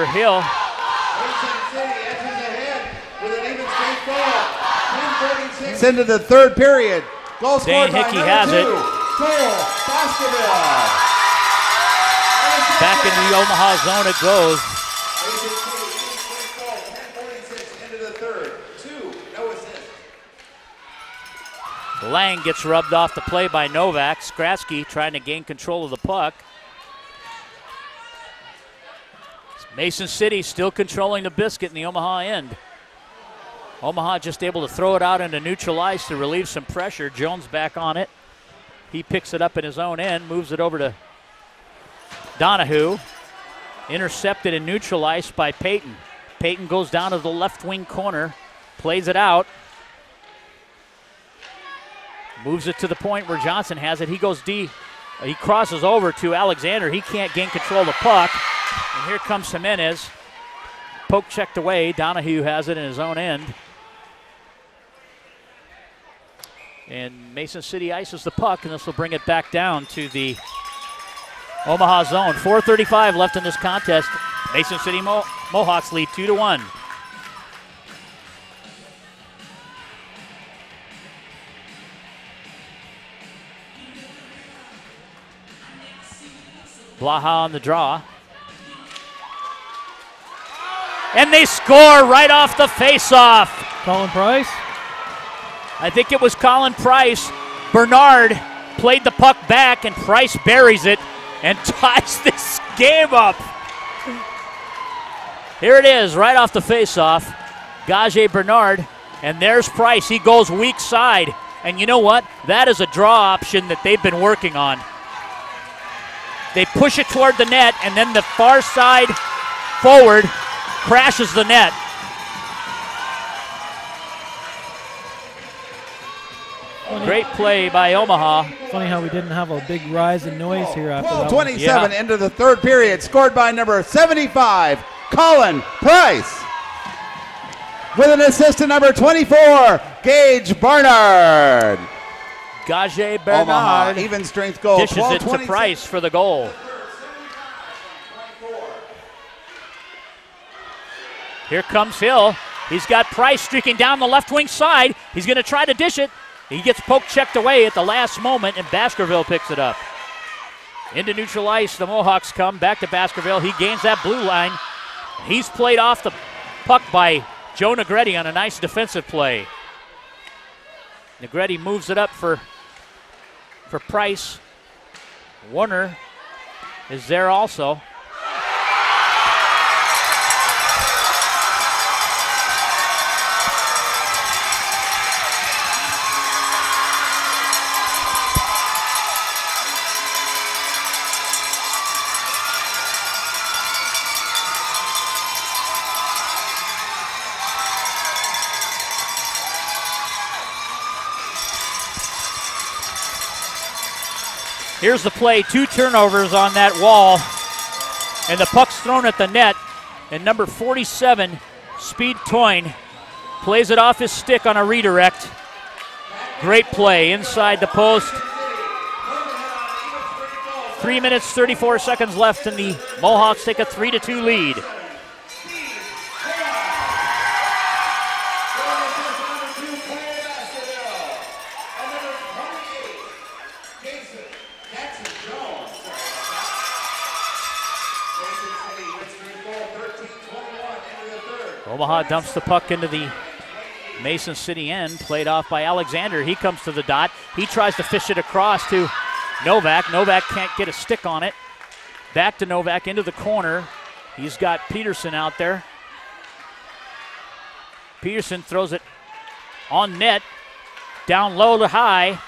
Hill. It's into the third period. Goal scored by Hickey has it. Cole Baskerville. Back in the Omaha zone it goes. Lang gets rubbed off the play by Novak. Skratsky trying to gain control of the puck. Mason City still controlling the biscuit in the Omaha end. Omaha just able to throw it out into neutral ice to relieve some pressure. Jones back on it. He picks it up in his own end, moves it over to Donahue. Intercepted in neutral ice by Payton. Payton goes down to the left wing corner, plays it out. Moves it to the point where Johnson has it. He goes D. He crosses over to Alexander. He can't gain control of the puck. And here comes Jimenez. Poke checked away. Donahue has it in his own end. And Mason City ices the puck, and this will bring it back down to the Omaha zone. 4:35 left in this contest. Mason City Mohawks lead 2-1. Blaha on the draw. And they score right off the face-off. Colin Price? I think it was Colin Price. Bernard played the puck back, and Price buries it and ties this game up. Here it is, right off the face-off. Gage Bernard, and there's Price. He goes weak side. And you know what? That is a draw option that they've been working on. They push it toward the net, and then the far side forward crashes the net. Great play by Omaha. Funny how we didn't have a big rise in noise here after that. 12:27 into the third period, scored by number 75, Colin Price. With an assist to number 24, Gage Barnard. Gage Bernard. Omaha, even strength goal. Dishes it to Price for the goal. Here comes Hill. He's got Price streaking down the left wing side. He's going to try to dish it. He gets poke checked away at the last moment, and Baskerville picks it up. Into neutral ice, the Mohawks come back to Baskerville. He gains that blue line. He's played off the puck by Joe Negretti on a nice defensive play. Negretti moves it up for Price. Warner is there also. Here's the play, 2 turnovers on that wall, and the puck's thrown at the net, and number 47, Speed Toyne, plays it off his stick on a redirect. Great play inside the post. 3 minutes, 34 seconds left, and the Mohawks take a 3-2 lead. Omaha dumps the puck into the Mason City end, played off by Alexander. He comes to the dot. He tries to fish it across to Novak. Novak can't get a stick on it. Back to Novak into the corner. He's got Peterson out there. Peterson throws it on net, down low to high.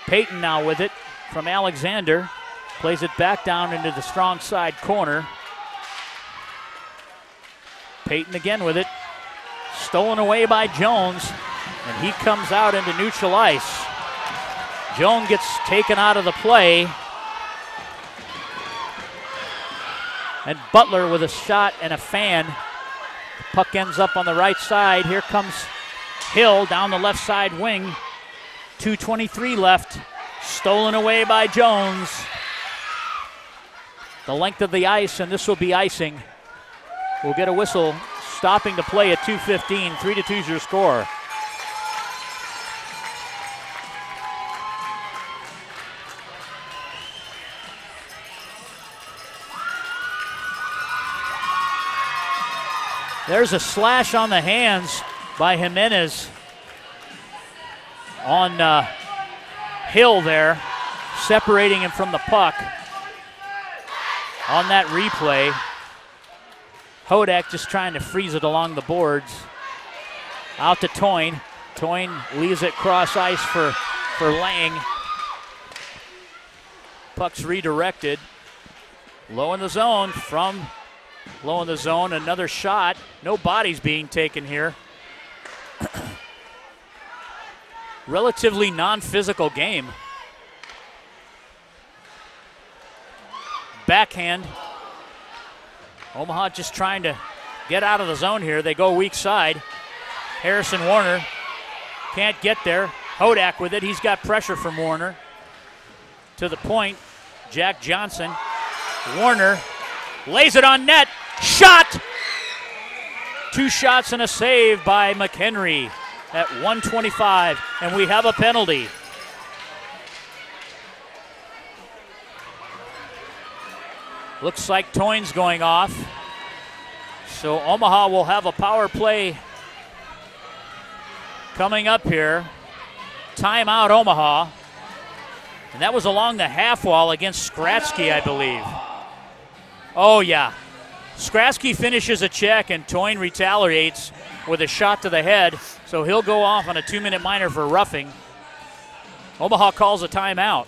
Payton now with it from Alexander. Plays it back down into the strong side corner. Payton again with it. Stolen away by Jones, and he comes out into neutral ice. Jones gets taken out of the play. And Butler with a shot and a fan. The puck ends up on the right side. Here comes Hill down the left side wing. 2:23 left. Stolen away by Jones. The length of the ice, and this will be icing. We'll get a whistle stopping the play at 2:15. 3-2 is your score. There's a slash on the hands by Jimenez. on Hill there, separating him from the puck. On that replay, Hodak just trying to freeze it along the boards. Out to Toyne. Toyne leaves it cross ice for Lang. Puck's redirected. Low in the zone, from low in the zone, another shot. No bodies being taken here. Relatively non-physical game. Backhand. Omaha just trying to get out of the zone here. They go weak side. Harrison Warner can't get there. Hodak with it. He's got pressure from Warner. To the point, Jack Johnson. Warner lays it on net. Shot! 2 shots and a save by McHenry at 1:25, and we have a penalty. Looks like Toyne's going off. So Omaha will have a power play coming up here. Timeout Omaha. And that was along the half wall against Skratsky, I believe. Oh, yeah. Skratsky finishes a check, and Toyne retaliates with a shot to the head. So he'll go off on a 2-minute minor for roughing. Omaha calls a timeout.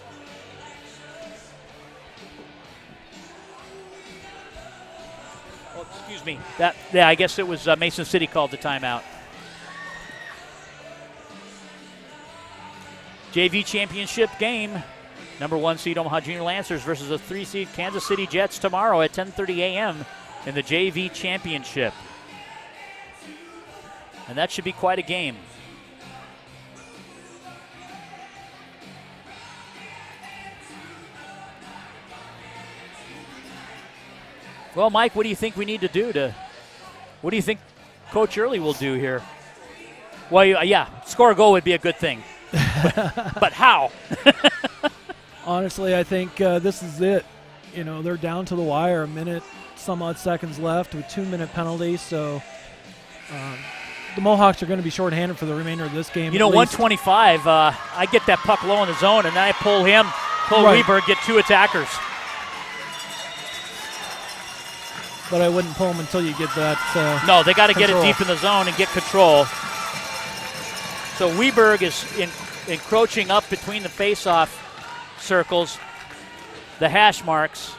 Oh, excuse me. Yeah, I guess it was Mason City called the timeout. JV championship game. Number 1 seed Omaha Junior Lancers versus the 3 seed Kansas City Jets tomorrow at 10:30 a.m. in the JV championship. And that should be quite a game. Well, Mike, what do you think we need to do what do you think Coach Early will do here? Well, yeah, score a goal would be a good thing. But how? Honestly, I think this is it. You know, they're down to the wire, a minute, some odd seconds left with 2-minute penalty. So the Mohawks are going to be shorthanded for the remainder of this game. You know, 125, I get that puck low in the zone, and then I pull Weber, get 2 attackers. But I wouldn't pull them until you get that No, they got to get it control. deep in the zone and get control. So Weberg is encroaching up between the face-off circles, the hash marks.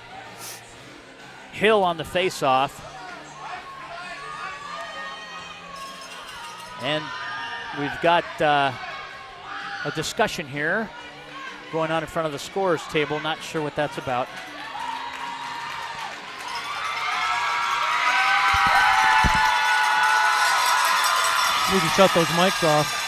Hill on the face-off. And we've got a discussion here going on in front of the scorers table. Not sure what that's about. Need to shut those mics off.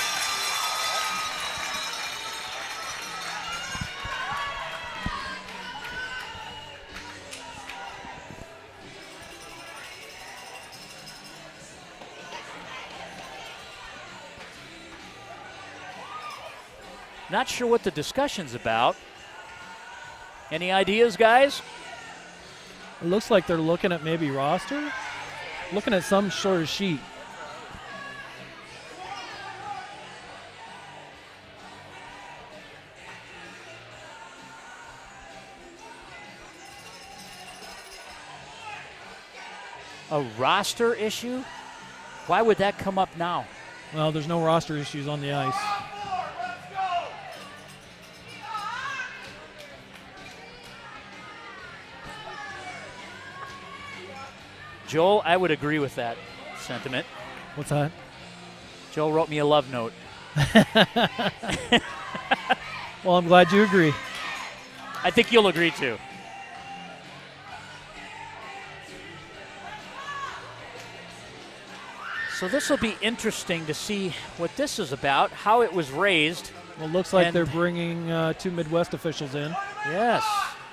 Not sure what the discussion's about. Any ideas, guys? It looks like they're looking at maybe roster. Looking at some sort of sheet. A roster issue? Why would that come up now? Well, there's no roster issues on the ice. Joel, I would agree with that sentiment. What's that? Joel wrote me a love note. Well, I'm glad you agree. I think you'll agree too. So this will be interesting to see what this is about, how it was raised. Well, it looks like they're bringing 2 Midwest officials in. Yes.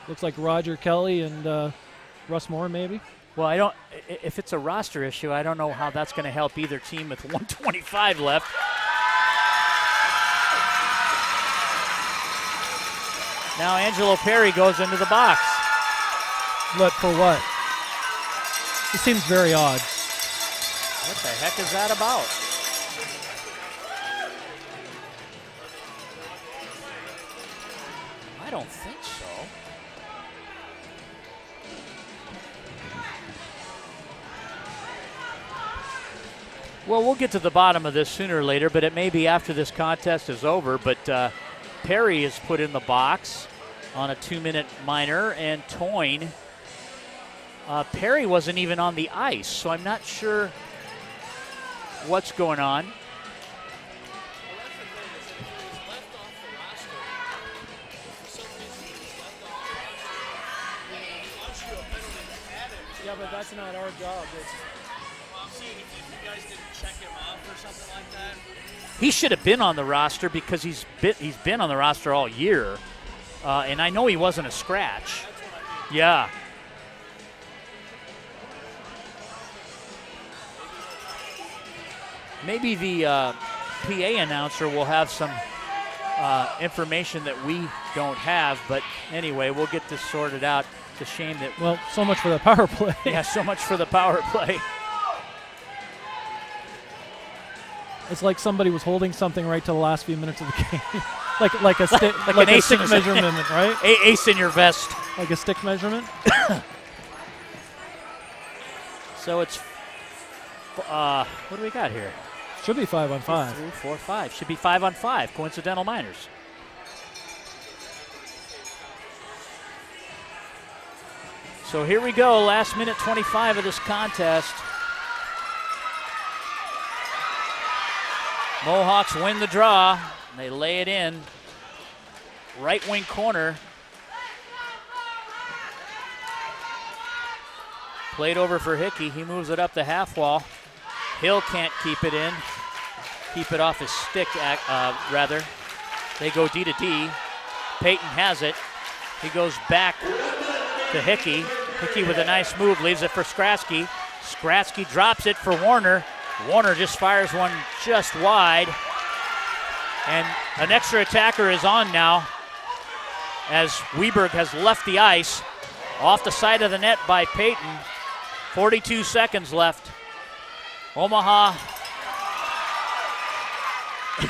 Looks like Roger Kelly and Russ Moore, maybe. Well, if it's a roster issue, I don't know how that's going to help either team with 125 left. Now Angelo Perry goes into the box. But for what? It seems very odd. What the heck is that about? don't think so. Well, we'll get to the bottom of this sooner or later, but it may be after this contest is over. But Perry is put in the box on a 2-minute minor, and Toyne. Perry wasn't even on the ice, so I'm not sure what's going on. Yeah, but that's not our job. He should have been on the roster because he's been on the roster all year, and I know he wasn't a scratch. Yeah. Maybe the PA announcer will have some information that we don't have, but anyway, we'll get this sorted out. It's a shame that. Well, so much for the power play. Yeah, so much for the power play. It's like somebody was holding something right to the last few minutes of the game, like a stick, like an a stick measurement, right? Ace in your vest. Like a stick measurement. So it's what do we got here? Should be 5 on 5. 3, 4, 5. Should be 5 on 5. Coincidental minors. So here we go. Last minute 25 of this contest. Mohawks win the draw. They lay it in. Right wing corner. Played over for Hickey. He moves it up the half wall. Hill can't keep it in. Keep it off his stick, rather. They go D to D. Peyton has it. He goes back to Hickey. Hickey with a nice move, leaves it for Skratsky. Skratsky drops it for Warner. Warner just fires one just wide. And an extra attacker is on now as Weberg has left the ice. Off the side of the net by Peyton. 42 seconds left. Omaha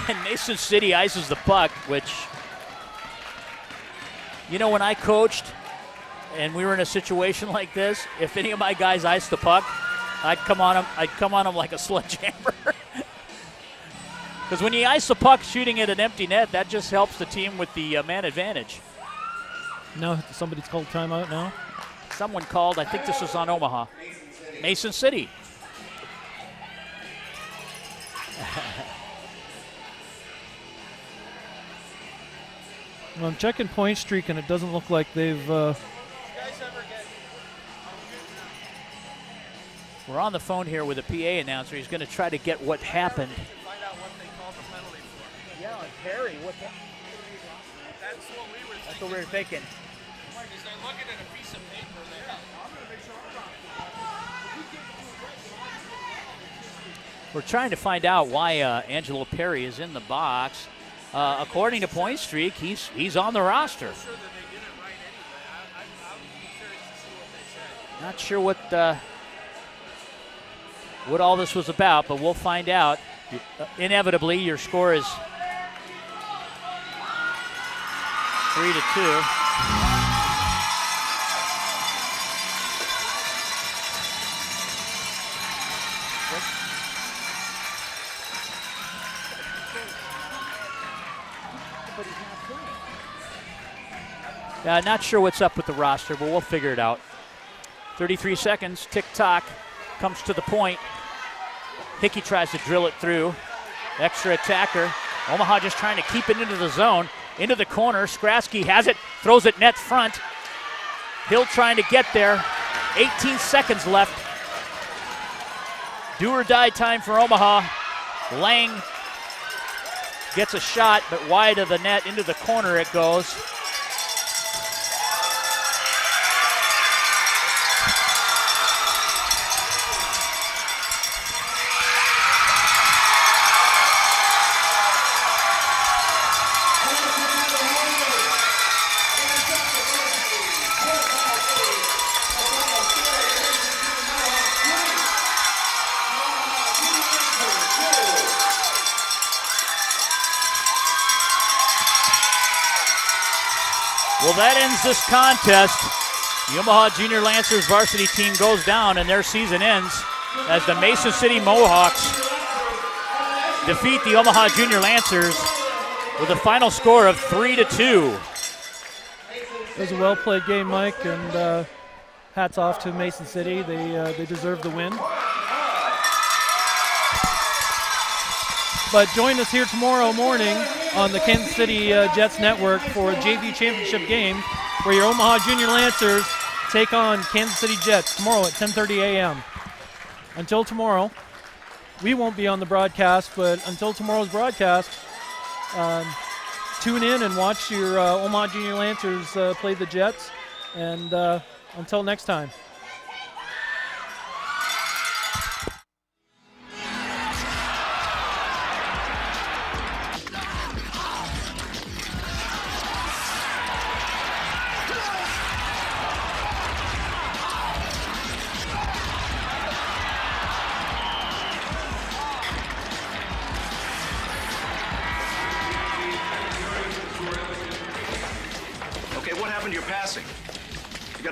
and Mason City ices the puck, which, you know, when I coached and we were in a situation like this, if any of my guys iced the puck, I'd come on them like a sledgehammer. Because when you ice the puck shooting at an empty net, that just helps the team with the man advantage. No, somebody's called timeout now. Someone called, I think this was on Omaha. Mason City. Well, I'm checking point streak, and it doesn't look like they've. We're on the phone here with a PA announcer. He's going to try to get what happened. Find out what they called the penalty for. Yeah, and Perry, what the? That's what we were thinking. That's what we were thinking. Because they're looking at a piece of paper there. I'm going to make sure I'm We're trying to find out why Angelo Perry is in the box. According to Point Streak, he's on the roster. Not sure what all this was about, but we'll find out. Inevitably, your score is 3-2. Not sure what's up with the roster, but we'll figure it out. 33 seconds, tick-tock, comes to the point. Hickey tries to drill it through. Extra attacker. Omaha just trying to keep it into the zone. Into the corner, Skratsky has it, throws it net front. Hill trying to get there. 18 seconds left. Do or die time for Omaha. Lang gets a shot, but wide of the net, into the corner it goes. Well, that ends this contest. The Omaha Junior Lancers varsity team goes down, and their season ends as the Mason City Mohawks defeat the Omaha Junior Lancers with a final score of 3-2. It was a well-played game, Mike, and hats off to Mason City. They deserve the win. But join us here tomorrow morning on the Kansas City Jets Network for a JV championship game where your Omaha Junior Lancers take on Kansas City Jets tomorrow at 10:30 a.m. Until tomorrow, we won't be on the broadcast, but until tomorrow's broadcast, tune in and watch your Omaha Junior Lancers play the Jets. And until next time.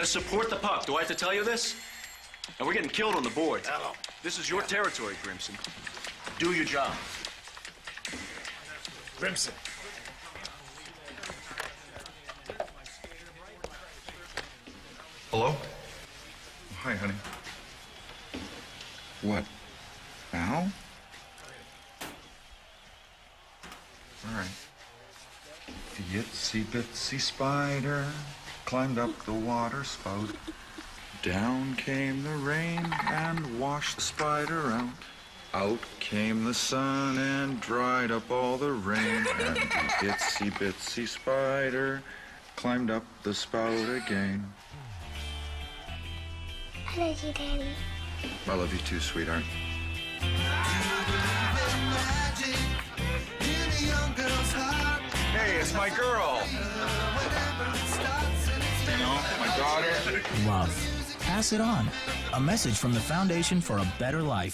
Support the puck. Do I have to tell you this? And we're getting killed on the board. This is your territory, Grimson. Do your job. Grimson. Hello? Hi, honey. What? Now? All right. The itsy bitsy spider climbed up the water spout. Down came the rain and washed the spider out. Out came the sun and dried up all the rain. And the itsy bitsy spider climbed up the spout again. I love you, Daddy. I love you too, sweetheart. Hey, it's my girl. You know, my daughter. Love. Pass it on. A message from the Foundation for a Better Life.